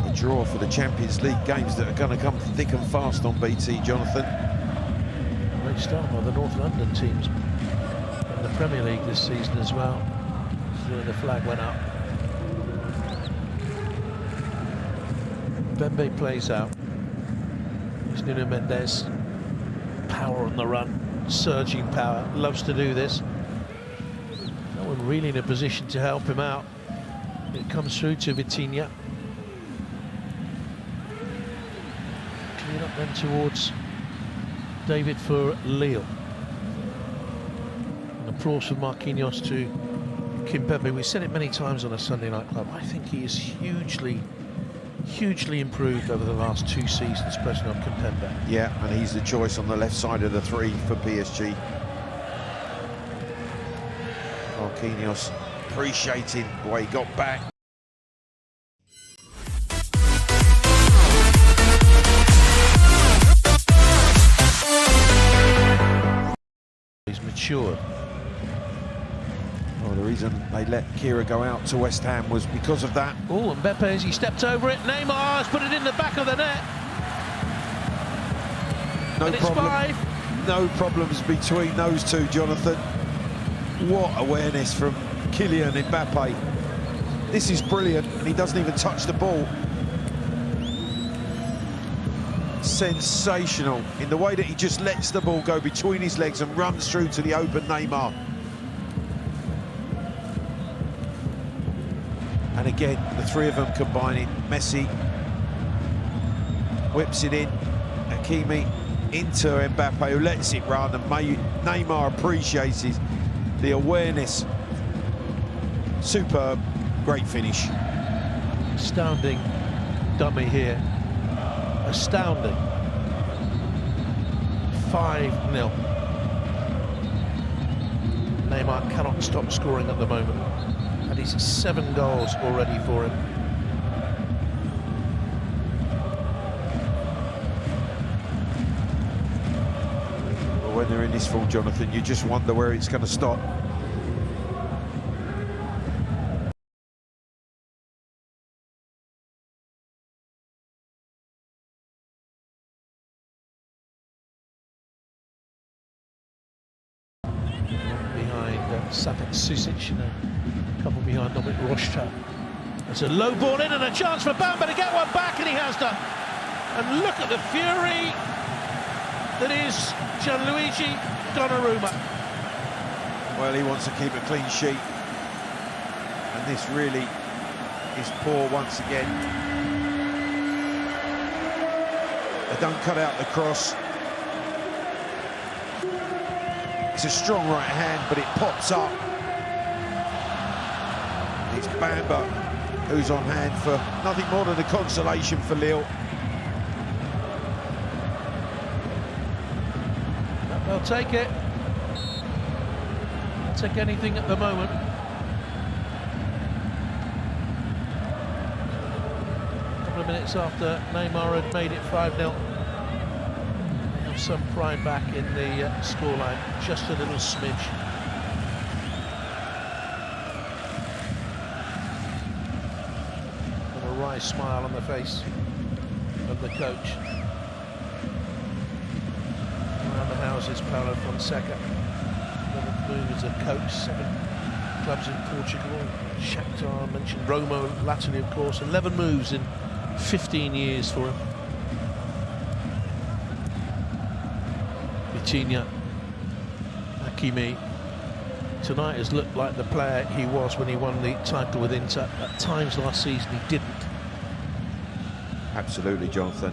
A draw for the Champions League games that are going to come thick and fast on BT, Jonathan. Great start by the North London teams in the Premier League this season as well. So the flag went up. Bembe plays out. It's Nuno Mendes. Power on the run. Surging power, loves to do this. No one really in a position to help him out. It comes through to Vitinha. Cleared up then towards David for Lille. And applause from Marquinhos to Kimpembe. We said it many times on a Sunday Night Club. I think he is hugely improved over the last 2 seasons, pressing on Kimpembe. Yeah, and he's the choice on the left side of the three for PSG. Marquinhos appreciating the way he got back. He's matured. Well, the reason they let Kira go out to West Ham was because of that. Oh, and Mbappe, as he stepped over it, Neymar has put it in the back of the net. No and it's problem. 5. No problems between those two, Jonathan. What awareness from Kylian Mbappe. This is brilliant, and he doesn't even touch the ball. Sensational in the way that he just lets the ball go between his legs and runs through to the open Neymar. And again, the three of them combining. Messi whips it in. Hakimi into Mbappe, who lets it run, and Neymar appreciates the awareness. Superb, great finish. Astounding dummy here. Astounding. 5-0. Neymar cannot stop scoring at the moment. And he's 7 goals already for him. Well, when they're in this form, Jonathan, you just wonder where it's going to stop. Sapek Susic and a couple behind Dominic Rochta. It's a low ball in and a chance for Bamba to get one back, and he has done. And look at the fury that is Gianluigi Donnarumma. Well, he wants to keep a clean sheet, and this really is poor once again. They don't cut out the cross. It's a strong right hand, but it pops up. It's Bamba who's on hand for nothing more than a consolation for Lille. They'll take it. They'll take anything at the moment. A couple of minutes after Neymar had made it 5-0. Some pride back in the scoreline, just a little smidge. And a wry smile on the face of the coach. Around the houses, Paulo Fonseca. 11th move as a coach, 7 clubs in Portugal. Shakhtar, mentioned Roma latterly, of course. 11 moves in 15 years for him. Vitinha, Hakimi. Tonight has looked like the player he was when he won the title with Inter. At times last season he didn't. Absolutely, Jonathan.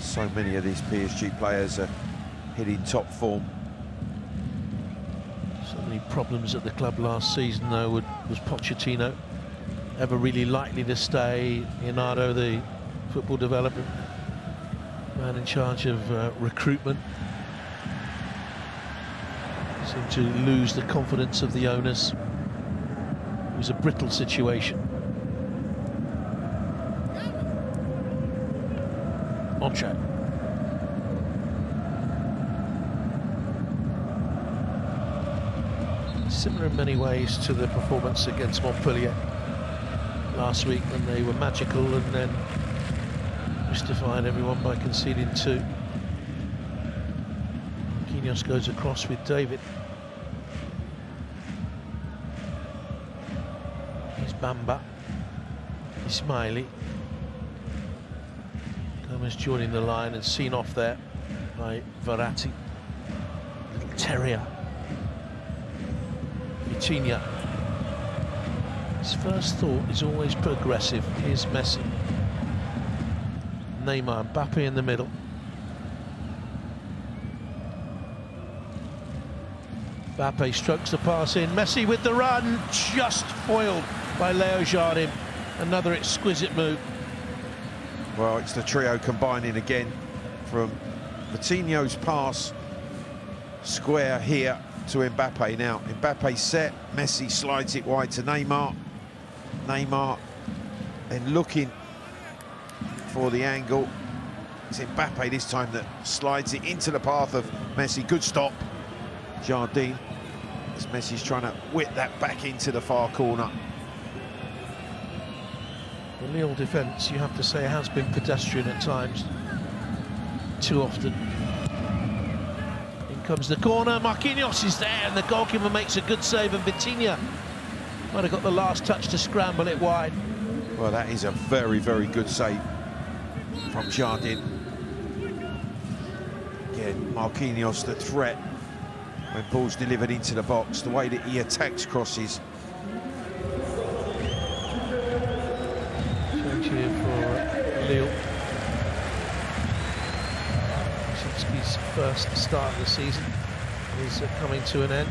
So many of these PSG players are hitting top form. So many problems at the club last season, though. Was Pochettino ever really likely to stay? Leonardo, the football development man in charge of recruitment, seemed to lose the confidence of the owners. It was a brittle situation. On track. Similar in many ways to the performance against Montpellier last week, when they were magical and then mystified everyone by conceding 2. Marquinhos goes across with David. Here's Bamba. Ismaili. Gomez joining the line and seen off there by Verratti. Little terrier. Vitinha. His first thought is always progressive. Here's Messi. Neymar, Mbappe in the middle. Mbappe strokes the pass in. Messi with the run, just foiled by Leo Jardim. Another exquisite move. Well, it's the trio combining again, from Vitinho's pass square here to Mbappe. Now Mbappe set, Messi slides it wide to Neymar. Neymar then looking for the angle. It's Mbappe this time that slides it into the path of Messi. Good stop, Jardim, as Messi's trying to whip that back into the far corner. The Lille defence, you have to say, has been pedestrian at times. Too often. In comes the corner, Marquinhos is there, and the goalkeeper makes a good save, and Vitinha might have got the last touch to scramble it wide. Well, that is a very, very good save from Jardim. Again, Marquinhos, the threat when ball's delivered into the box, the way that he attacks crosses. Change here for Lille. Shitsky's first start of the season is coming to an end.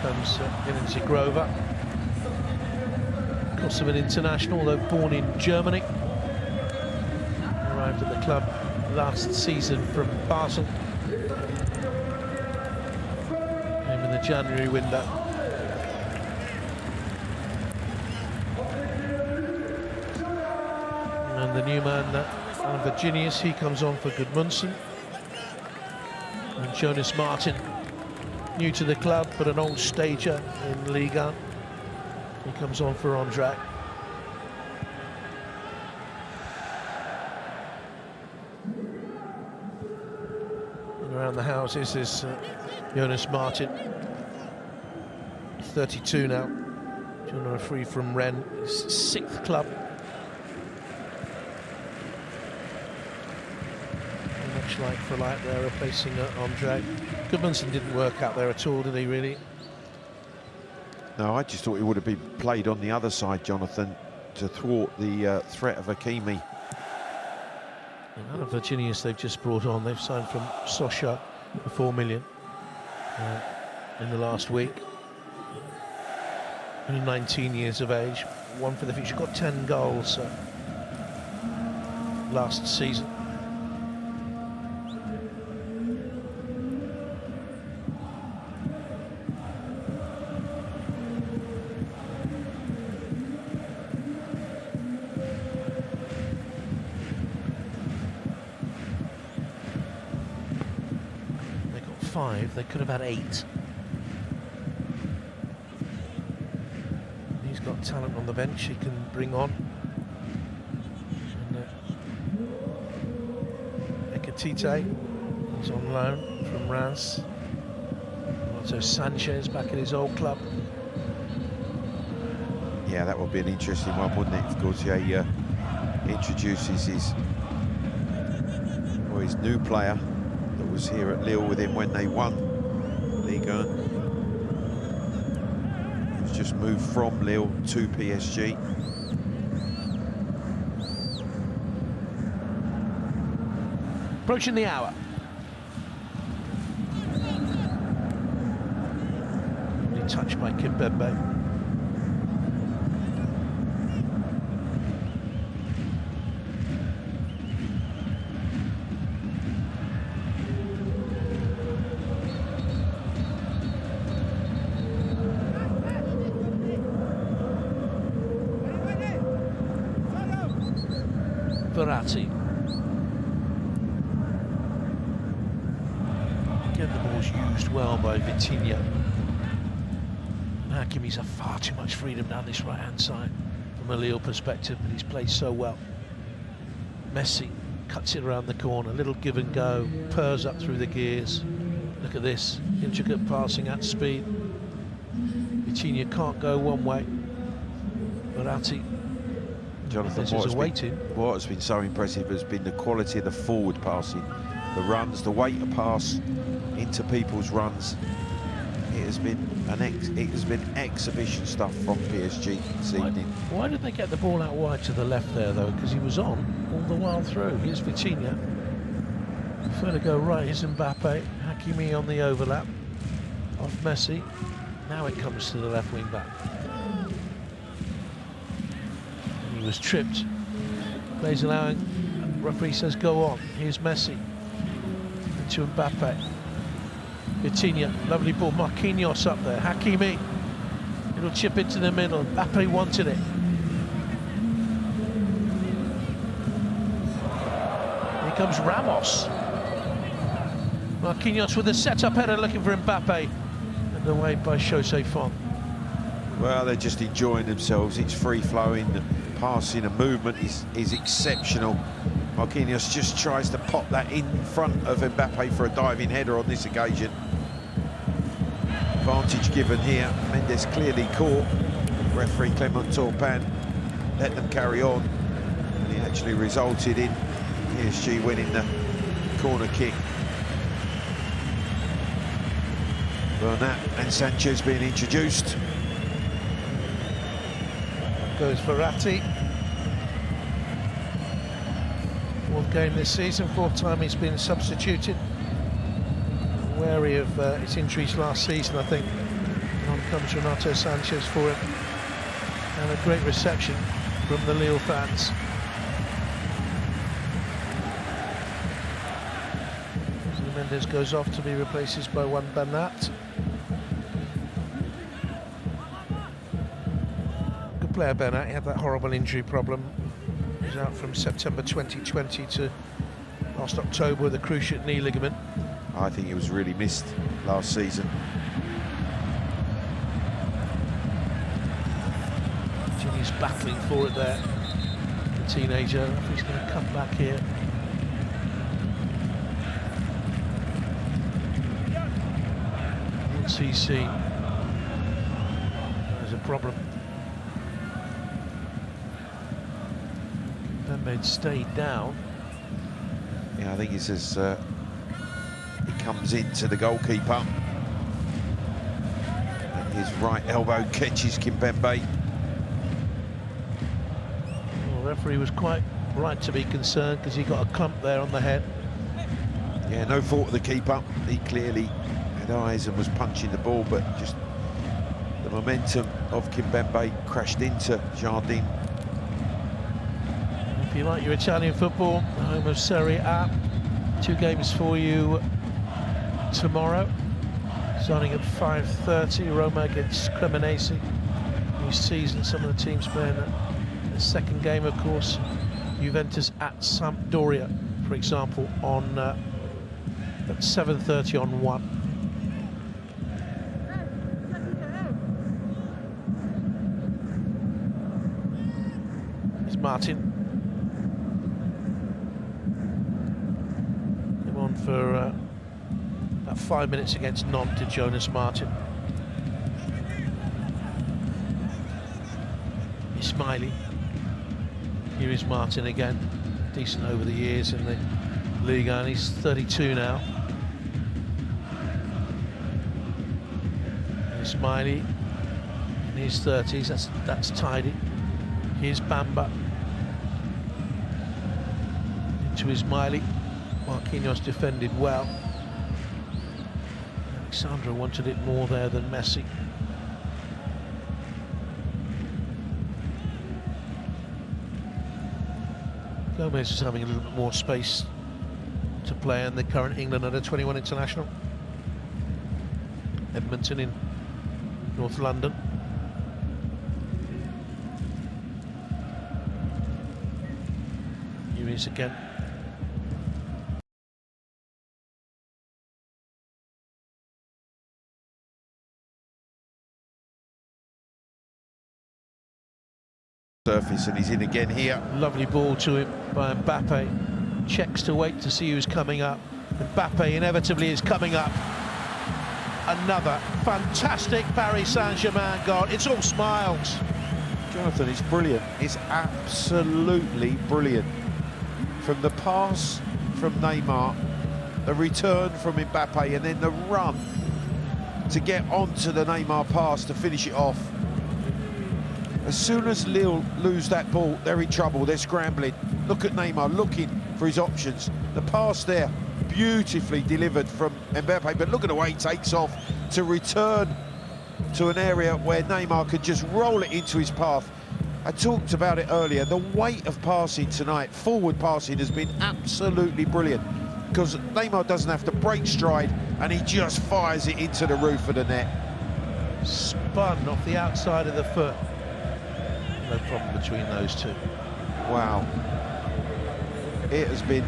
Comes in Grover. Of course, of an international, though born in Germany. Arrived at the club last season from Basel. Came in the January window. And the new man, Alan Virginius, he comes on for Gudmundsson. And Jonas Martin, new to the club, but an old stager in Ligue. He comes on for Andre. And around the houses is Jonas Martin, 32 now, on a free from Rennes, his 6th club. Much like for like, they're replacing Andre. Gudmundsson didn't work out there at all, did he, really? No, I just thought he would have been played on the other side, Jonathan, to thwart the threat of Hakimi. And out of Virginius they've just brought on, they've signed from Sochaux for 4 million in the last week. Only 19 years of age, one for the future, got 10 goals last season. They could have had 8. He's got talent on the bench he can bring on. And Ekatite is on loan from Reims. Renato Sanchez back at his old club. Yeah, that would be an interesting one, wouldn't it, if Gautier introduces his new player that was here at Lille with him when they won Ligue. He's just moved from Lille to PSG. Approaching the hour. Only touched by Kimpembe. Verratti. Again, the ball's used well by Vitinha. And Hakimi's had far too much freedom down this right-hand side from a Lille perspective, but he's played so well. Messi cuts it around the corner, little give and go, purrs up through the gears. Look at this, intricate passing at speed. Vitinha can't go one way. Verratti. Jonathan, what has been so impressive has been the quality of the forward passing, the runs, the way to pass into people's runs. It has been exhibition stuff from PSG this evening. Why did they get the ball out wide to the left there though? Because he was on all the while through. Here's Vitinha. Prefer to go right. Here's Mbappe. Hakimi on the overlap off Messi. Now it comes to the left wing back. He was tripped. Plays allowing. Referee says go on. Here's Messi. To Mbappe. Vitinha, lovely ball. Marquinhos up there. Hakimi. It'll chip into the middle. Mbappe wanted it. Here comes Ramos. Marquinhos with a set-up header looking for Mbappe. And away by Jose Font. Well, they're just enjoying themselves. It's free-flowing. The passing and movement is exceptional. Marquinhos just tries to pop that in front of Mbappe for a diving header on this occasion. Advantage given here. Mendes clearly caught. Referee Clement Turpin let them carry on. And it actually resulted in PSG winning the corner kick. Bernat and Sanchez being introduced. Goes Verratti. Fourth game this season, fourth time he's been substituted. Wary of his injuries last season, I think. On comes Renato Sanchez for him. And a great reception from the Lille fans. Mendes goes off to be replaced by Juan Bernat. Good player Bernat, he had that horrible injury problem. He was out from September 2020 to last October with a cruciate knee ligament. I think he was really missed last season. He's battling for it there, the teenager. He's going to come back here. Once he's seen there's a problem. Kimpembe stayed down. Yeah, I think he says he comes into the goalkeeper. And his right elbow catches Kimpembe. The referee was quite right to be concerned because he got a clump there on the head. Yeah, no fault of the keeper. He clearly had eyes and was punching the ball, but just the momentum of Kimpembe crashed into Jardine. If you like your Italian football, the home of Serie A, 2 games for you tomorrow, starting at 5:30. Roma against Cremonese. New season, some of the teams playing the second game, of course. Juventus at Sampdoria, for example, on at 7:30 on 1. It's Martin. Him on for About 5 minutes against Nantes to Jonas Martin. Ismaili. Here is Martin again. Decent over the years in the Ligue, and he's 32 now. Ismaili in his 30s, that's tidy. Here's Bamba. Into Ismaili. Marquinhos defended well. Alexandra wanted it more there than Messi. Gomez is having a little bit more space to play, and the current England under-21 international. Edmonton in North London. Here he is again. Surface, and he's in again here. Lovely ball to him by Mbappe. Checks to wait to see who's coming up. Mbappe inevitably is coming up. Another fantastic Paris Saint-Germain goal. It's all smiles. Jonathan, it's brilliant. It's absolutely brilliant. From the pass from Neymar, the return from Mbappe, and then the run to get onto the Neymar pass to finish it off. As soon as Lille lose that ball, they're in trouble, they're scrambling. Look at Neymar looking for his options. The pass there, beautifully delivered from Mbappe, but look at the way he takes off to return to an area where Neymar could just roll it into his path. I talked about it earlier, the weight of passing tonight, forward passing, has been absolutely brilliant, because Neymar doesn't have to break stride, and he just fires it into the roof of the net. Spun off the outside of the foot. No problem between those two. Wow. It has been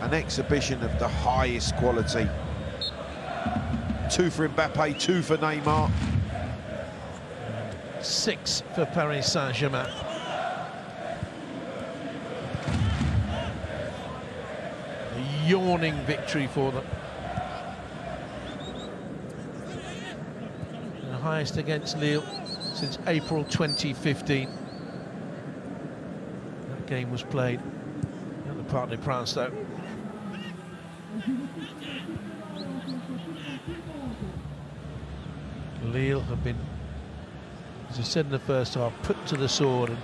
an exhibition of the highest quality. 2 for Mbappe, 2 for Neymar. 6 for Paris Saint-Germain. A yawning victory for them. The highest against Lille since April 2015. That game was played at the Parc des Princes, though. Lille have been, as I said in the first half, put to the sword, and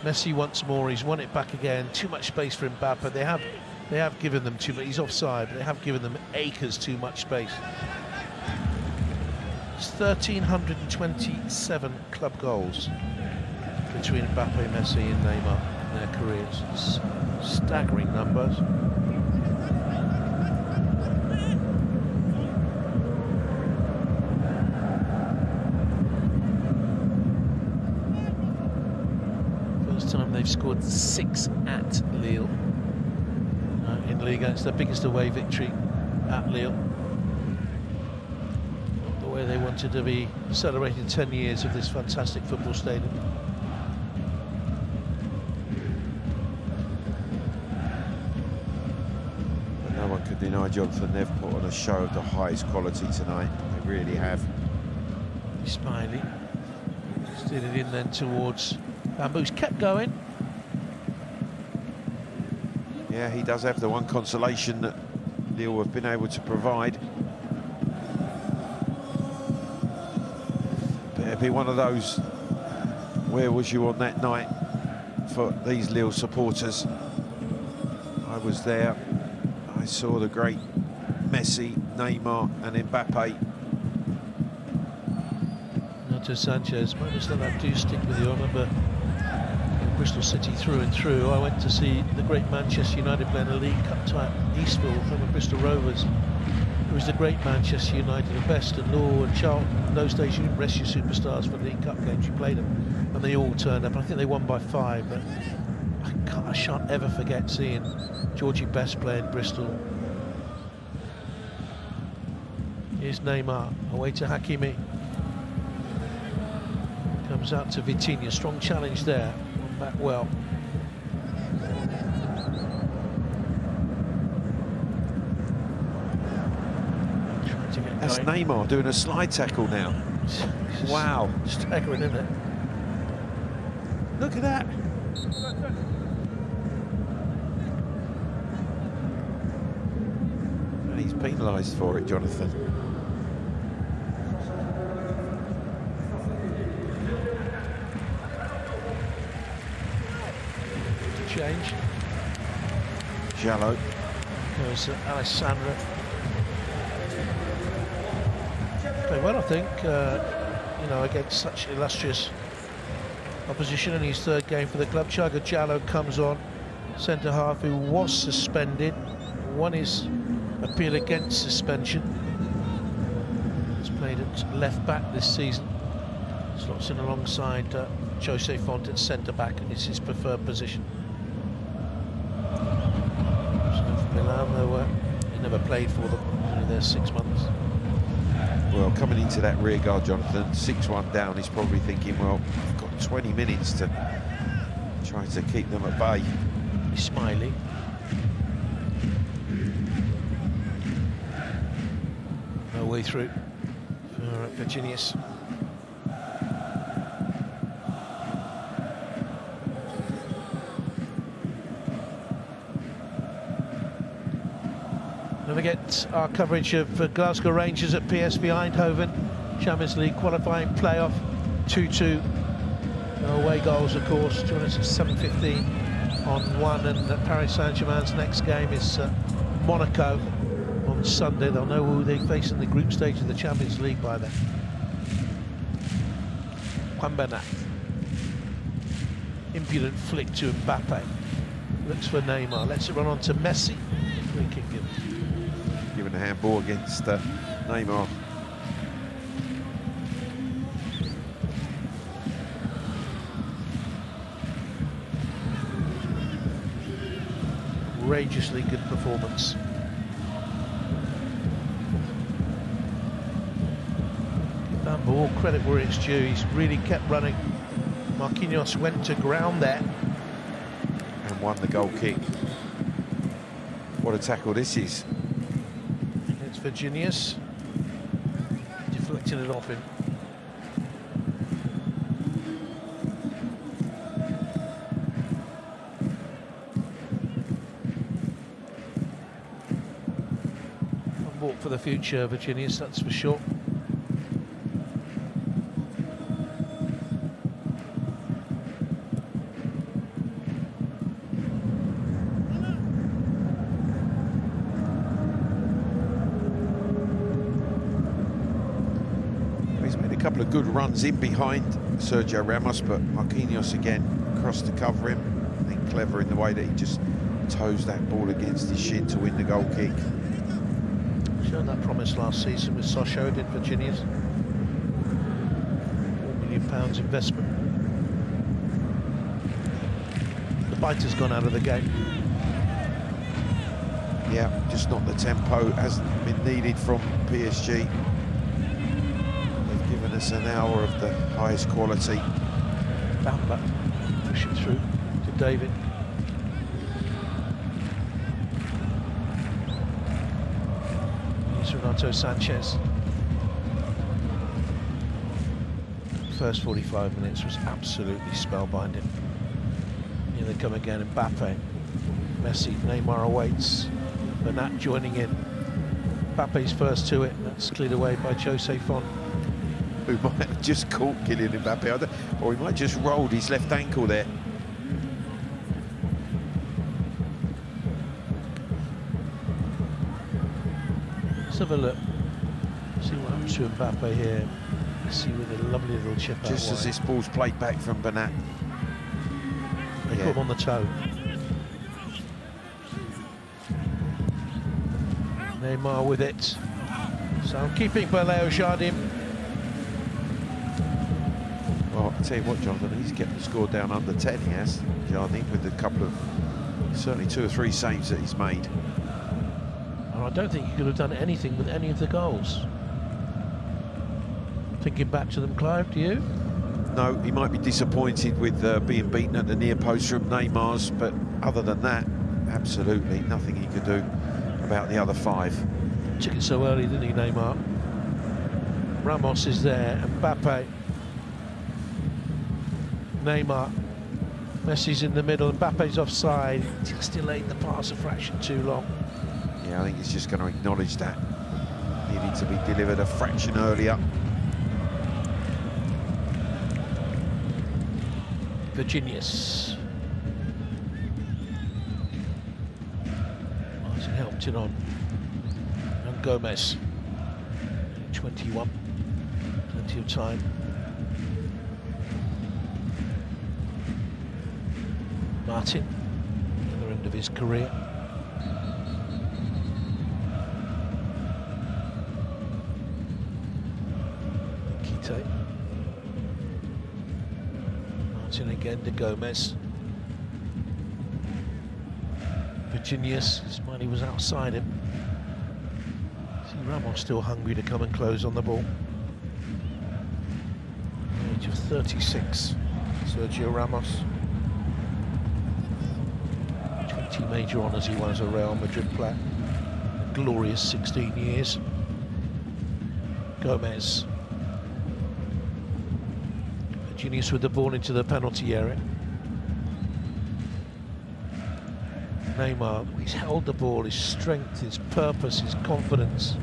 Messi once more, he's won it back again. Too much space for Mbappe. They have given them too much. He's offside, but they have given them acres too much space. It's 1,327 club goals between Mbappe, Messi and Neymar in their careers. It's staggering numbers. First time they've scored 6 at Lille in Ligue. It's their biggest away victory at Lille. They wanted to be celebrating 10 years of this fantastic football stadium. But no one could deny, Jonathan, they've put on a show of the highest quality tonight. They really have. Ismaili steered it in then towards Bamboos, kept going. Yeah, he does have the one consolation that Lille have been able to provide. It'd be one of those, where was you on that night for these Lille supporters? I was there. I saw the great Messi, Neymar and Mbappe. Nato Sanchez, moments like that do stick with you. I remember Bristol City through and through. I went to see the great Manchester United play in a League Cup tie at Eastville from the Bristol Rovers. It was the great Manchester United, the best, and Law and Charlton. In those days, you didn't rest your superstars for the League Cup games, you played them, and they all turned up. I think they won by 5, but I shan't ever forget seeing Georgie Best play in Bristol. Here's Neymar, away to Hakimi. Comes out to Vitinha, strong challenge there, won back well. That's Neymar doing a slide tackle now. Wow. Staggering, isn't it? Look at that. And he's penalised for it, Jonathan. Change. Jallo. Goes Alessandro. Played well, I think, you know, against such illustrious opposition in his third game for the club. Thiago Jallo comes on, centre half, who was suspended, won his appeal against suspension. He's played at left back this season. Slots in alongside Jose Font at centre back, and it's his preferred position. So for Milan, though, he never played for them, only there 6 months. Well, coming into that rear guard, Jonathan, 6-1 down, he's probably thinking, well, I've got 20 minutes to try to keep them at bay. He's smiling. No way through for Virginius. Don't forget our coverage of Glasgow Rangers at PSV Eindhoven, Champions League qualifying playoff, 2-2. No away goals, of course. Join us at 7:15 on 1, and Paris Saint-Germain's next game is Monaco on Sunday. They'll know who they face in the group stage of the Champions League by then. Juan Bernat. Impudent flick to Mbappe. Looks for Neymar. Lets it run on to Messi. Free kick given. Given a handball against Neymar. Outrageously good performance. That ball, credit where it's due, he's really kept running. Marquinhos went to ground there. And won the goal kick. What a tackle this is. It's Virginius. Deflecting it off him. Walk for the future, Virginius, that's for sure. He's made a couple of good runs in behind Sergio Ramos, but Marquinhos again crossed to cover him. I think clever in the way that he just toes that ball against his shin to win the goal kick. Showed that promise last season with Sochaux, did Virginius. £4 million investment. The biter's gone out of the game. Yeah, just not the tempo hasn't been needed from PSG. They've given us an hour of the highest quality. Bamba pushing through to David. Renato Sanchez. First 45 minutes was absolutely spellbinding. Here they come again, Mbappe. Messi, Neymar awaits. Bernat joining in. Mbappe's first to it, that's cleared away by Jose Font. Who might have just caught Kylian Mbappe, or he might just rolled his left ankle there. Let's have a look. See what happens to Mbappe here. See with a lovely little chip out Just as wide. this ball's played back from Bernat. They put him on the toe. Neymar with it. So I'm keeping Berleo Jardim. Well, I'll tell you what, Jonathan, he's kept the score down under 10, he has. Jardim, with a couple of, certainly 2 or 3 saves that he's made. I don't think he could have done anything with any of the goals. Thinking back to them, Clive, do you? No, he might be disappointed with being beaten at the near post from Neymar's, but other than that, absolutely nothing he could do about the other 5. Took it so early, didn't he, Neymar? Ramos is there, Mbappe, Neymar, Messi's in the middle, Mbappe's offside, just delayed the pass a fraction too long. Yeah, I think he's just going to acknowledge that. Needed to be delivered a fraction earlier. Virginius. Martin helped it on. And Gomez. 21. Plenty of time. Martin. Other end of his career. Kite. Martin again to Gomez. Virginius, Smiley was outside him. See Ramos still hungry to come and close on the ball. Age of 36, Sergio Ramos. 20 major honours he won as a Real Madrid player. A glorious 16 years. Gomez. Virginius with the ball into the penalty area. Neymar, he's held the ball, his strength, his purpose, his confidence.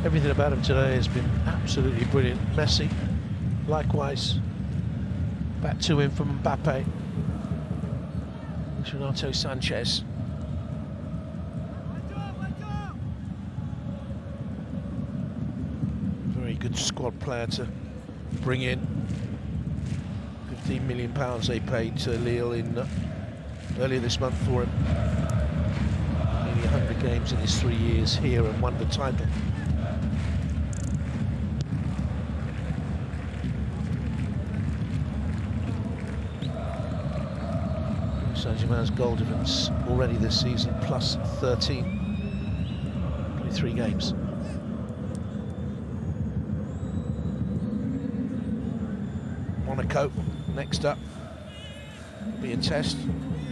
Everything about him today has been absolutely brilliant. Messi, likewise. Back to him from Mbappe. Renato Sanchez. Very good squad player to bring in. £15 million they paid to Lille in earlier this month for him. Nearly 100 games in his 3 years here and won the title. Saint-Germain's goal difference already this season plus 13. Only 3 games. Monaco next up. Be a test.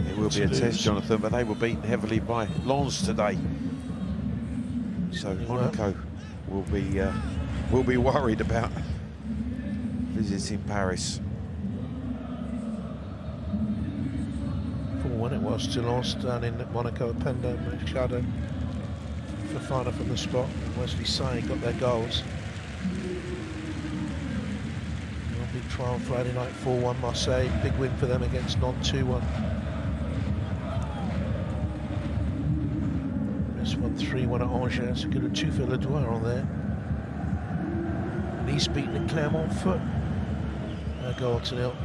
It will be a test, Jonathan, but they were beaten heavily by Lens today. So Monaco will be worried about visiting Paris. 4-1 it was to Lens down in Monaco. Pendo, Machado, Fofana from the spot. Wesley Sai got their goals. Big trial Friday night, 4-1 Marseille. Big win for them against Nantes, 2-1. This one 3-1 at Angers. Good at 2 for Le Douar on there. Nice beaten at Clermont Foot. A goal to nil.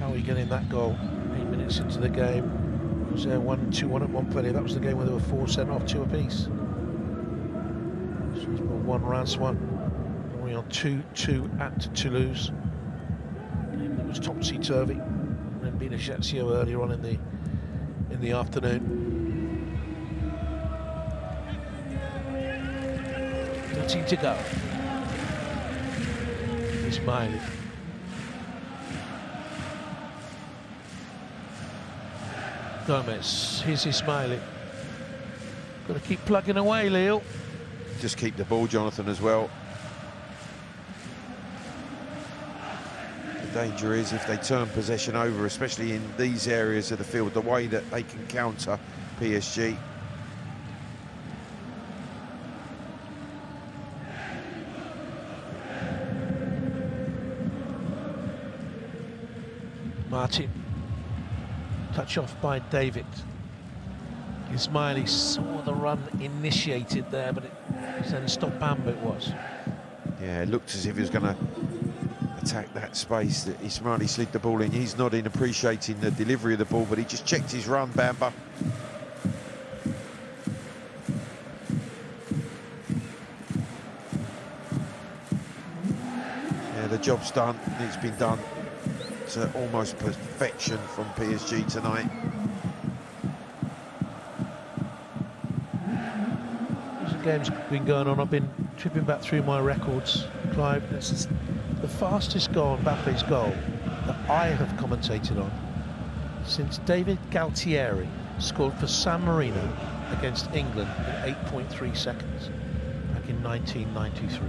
How are we getting that goal? 8 minutes into the game. Was there 1-2-1 at Montpellier? That was the game where there were 4 sent off, 2 apiece. This was 1 Reims 1. We're on 2-2 at Toulouse. Game that was topsy-turvy. And then beat Ajaccio earlier on in the afternoon. 13 to go. Ismaili. Gomez, here's Ismaili. Got to keep plugging away, Lille. Just keep the ball, Jonathan, as well. The danger is if they turn possession over, especially in these areas of the field, the way that they can counter PSG. Martin. Touch off by David. Ismaili saw the run initiated there, but it then stopped Bamba it was. Yeah, it looked as if he was going to attack that space that Ismaili slid the ball in. He's not in appreciating the delivery of the ball, but he just checked his run, Bamba. Yeah, the job's done. It's been done to almost perfection from PSG tonight. As the game's been going on, I've been tripping back through my records, Clive. This is the fastest goal, Mbappe's goal, that I have commentated on since David Galtieri scored for San Marino against England in 8.3 seconds. I back in 1993.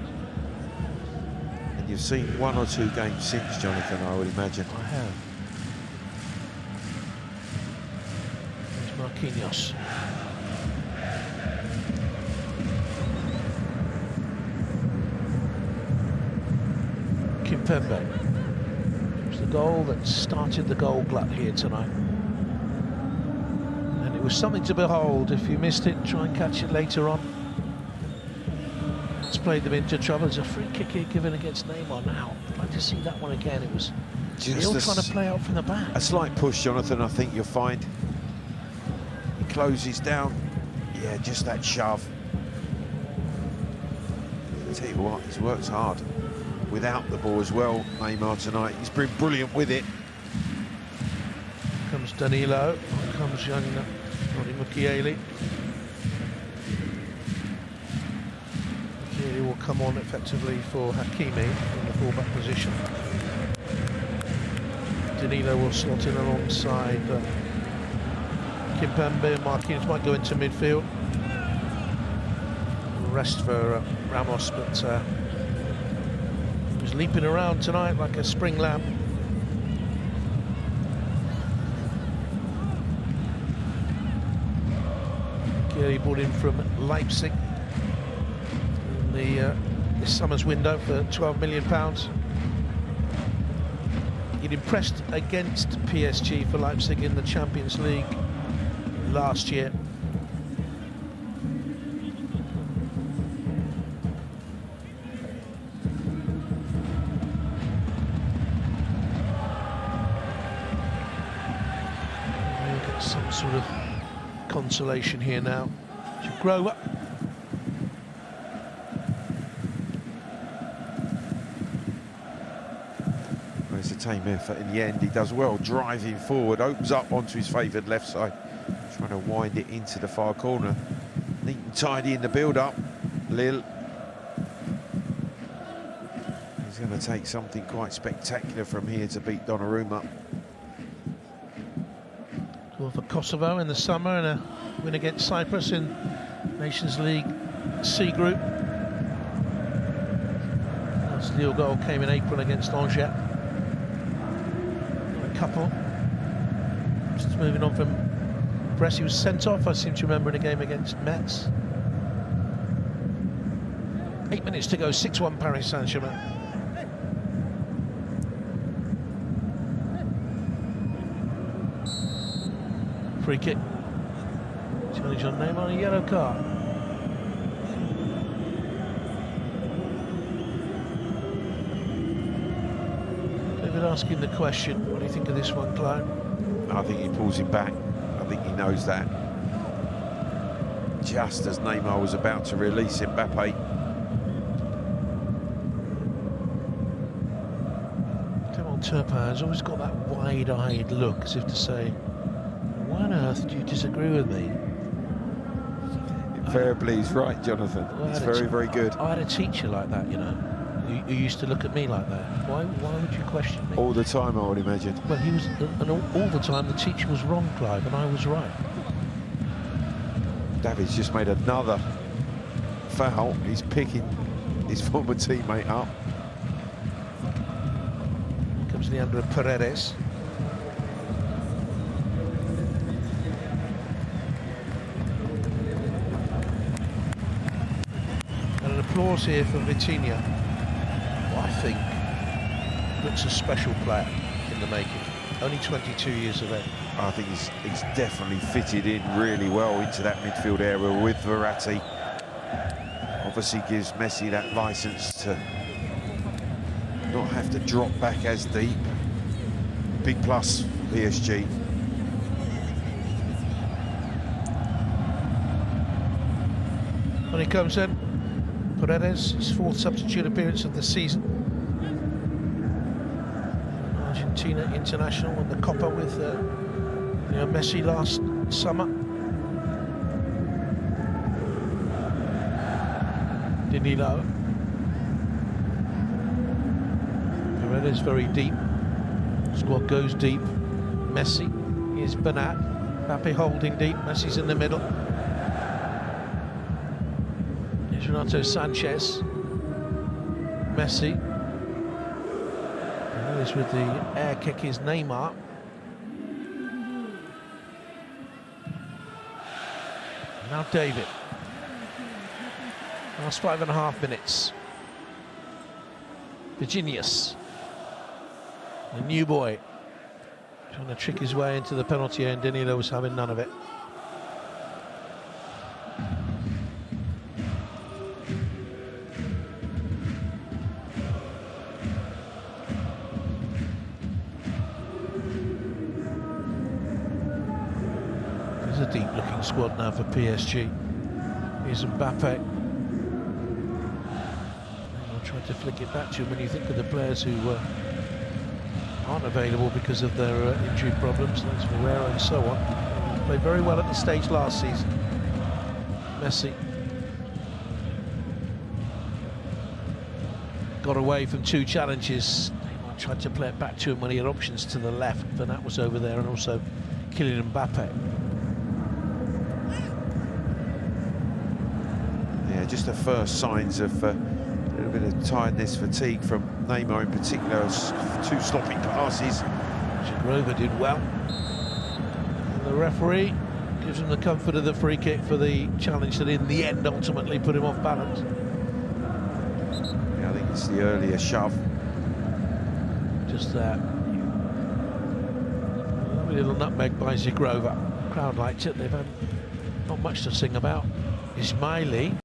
And you've seen one or two games since, Jonathan, I would imagine. I have. There's Marquinhos. Kimpembe. It was the goal that started the goal glut here tonight. And it was something to behold. If you missed it, try and catch it later on. It's played them into trouble. There's a free kick here given against Neymar now. I'd like to see that one again. It was Lille trying to play out from the back. A slight push, Jonathan, I think you'll find. He closes down. Yeah, just that shove. I'll tell you what, he's worked hard without the ball as well, Neymar, tonight. He's been brilliant with it. Here comes Danilo. Here comes Johnny Mukiele. Mukiele will come on effectively for Hakimi in the fullback position. Danilo will slot in alongside Kimpembe. Marquinhos might go into midfield. Rest for Ramos, but he was leaping around tonight like a spring lamb. He brought in from Leipzig in this summer's window for £12 million. He'd impressed against PSG for Leipzig in the Champions League last year. We'll get some sort of consolation here now. Should grow up. It's a team effort in the end. He does well driving forward, opens up onto his favoured left side, trying to wind it into the far corner. Neat and tidy in the build-up. Lille. He's going to take something quite spectacular from here to beat Donnarumma. Well, for Kosovo in the summer and a win against Cyprus in Nations League C group. That's Lille goal came in April against Angers. A couple. Just moving on from Brest, he was sent off, I seem to remember, in a game against Metz. 8 minutes to go, 6-1 Paris Saint-Germain. Free kick. Challenge on Neymar, a yellow card. David asking the question, what do you think of this one, Clive? I think he pulls him back. I think he knows that. Just as Neymar was about to release Mbappe. Clement Turpin has always got that wide-eyed look, as if to say, why on earth do you disagree with me? Invariably, he's right, Jonathan. Well, it's very, very good. I had a teacher like that, you know, who used to look at me like that. Why would you question me? All the time, I would imagine. Well, he was, and all the time the teacher was wrong, Clive, and I was right. David's just made another foul. He's picking his former teammate up. Here comes Leandro Paredes. And an applause here for Vitinha, who I think looks a special player in the making. Only 22 years of age. I think he's definitely fitted in really well into that midfield area with Verratti. Obviously gives Messi that license to not have to drop back as deep. Big plus for PSG. And he comes in. Paredes, his fourth substitute appearance of the season. Argentina international won the Copa with Messi last summer. Danilo. Paredes very deep. Squad goes deep. Messi is Bernat. Mbappe holding deep. Messi's in the middle. There's Renato Sanchez, Messi. And this with the air kick is Neymar. Now David. Last 5.5 minutes. Virginius, the new boy, trying to trick his way into the penalty area, and Danilo was having none of it. There's a deep-looking squad now for PSG. Here's Mbappe. Tried to flick it back to him when you think of the players who aren't available because of their injury problems. There's Ferreira and so on. Played very well at the stage last season. Messi got away from 2 challenges. Neymar tried to play it back to him when he had options to the left, but that was over there, and also Kylian Mbappe. Yeah, just the first signs of a little bit of tiredness, fatigue from Neymar in particular. 2 sloppy passes. Grover did well. And the referee gives him the comfort of the free kick for the challenge that in the end ultimately put him off balance. Yeah, I think it's the earlier shove. Just that. Lovely little nutmeg by Zigrova. Crowd liked it. They've had not much to sing about. Ismaili.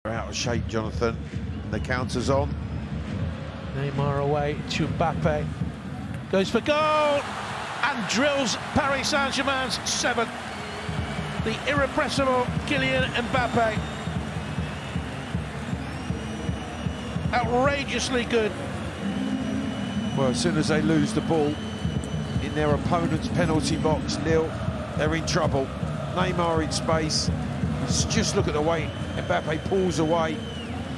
Out of shape, Jonathan. The counter's on. Neymar away to Mbappe. Goes for goal and drills Paris Saint-Germain's 7th. The irrepressible Kylian Mbappe. Outrageously good. Well, as soon as they lose the ball in their opponent's penalty box, Lille, they're in trouble. Neymar in space. Just look at the way Mbappe pulls away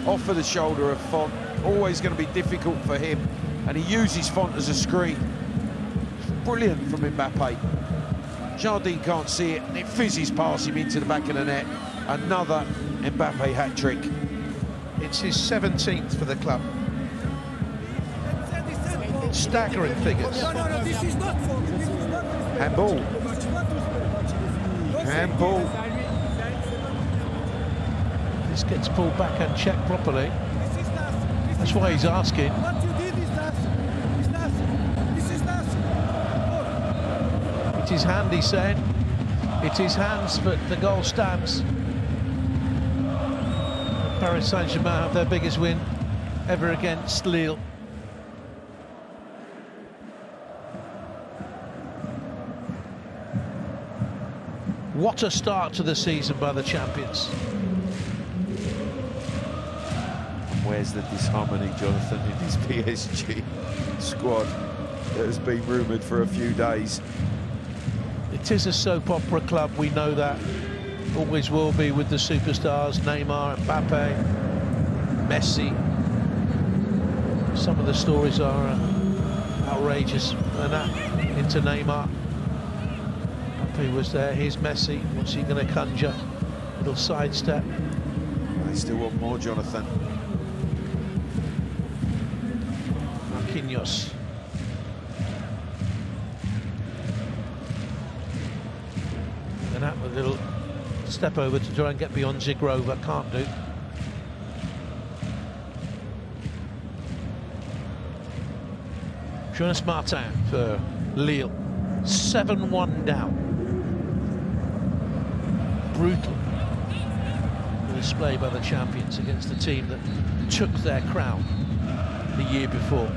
off of the shoulder of Font. Always going to be difficult for him, and he uses Font as a screen. Brilliant from Mbappe. Jardine can't see it, and it fizzes past him into the back of the net. Another Mbappe hat-trick. It's his 17th for the club. Staggering figures. Handball. Handball. This gets pulled back and checked properly. That's why he's asking. What you did is nothing. This is nothing. It is hand, he's saying. It is hands, but the goal stands. Paris Saint-Germain have their biggest win ever against Lille. What a start to the season by the champions. Where's the disharmony, Jonathan, in this PSG squad that has been rumoured for a few days? It is a soap opera club, we know that. Always will be, with the superstars, Neymar, Mbappe, Messi. Some of the stories are outrageous. And that into Neymar. Mbappe was there, here's Messi. What's he going to conjure? Little sidestep. They still want more, Jonathan. Marquinhos. And that with a little step over to try and get beyond Zigrova, can't do. Jonas Martin for Lille, 7-1 down. Brutal display by the champions against the team that took their crown the year before.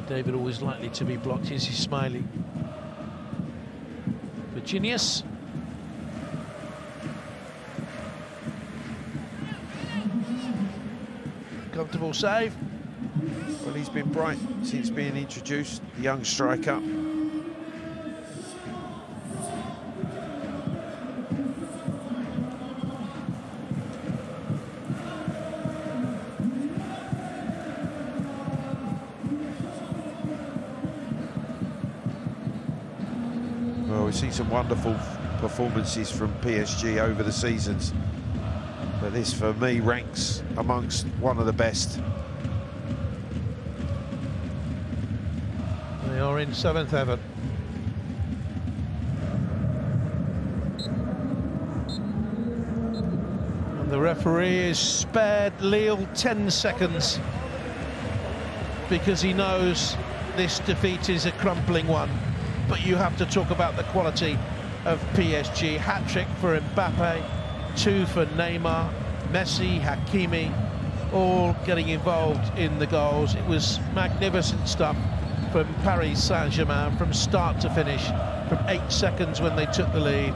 David always likely to be blocked. Here's his Smiley. Virginius. Comfortable save. Well, he's been bright since being introduced, the young striker. seen some wonderful performances from PSG over the seasons, but this for me ranks amongst one of the best. They are in 7th heaven. And the referee has spared Lille 10 seconds because he knows this defeat is a crumpling one. But you have to talk about the quality of PSG. Hat-trick for Mbappe, 2 for Neymar, Messi, Hakimi, all getting involved in the goals. It was magnificent stuff from Paris Saint-Germain from start to finish, from 8 seconds when they took the lead,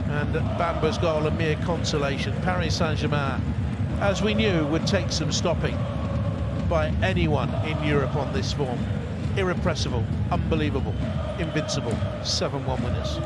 and Bamba's goal a mere consolation. Paris Saint-Germain, as we knew, would take some stopping by anyone in Europe on this form. Irrepressible, unbelievable, invincible, 7-1 winners.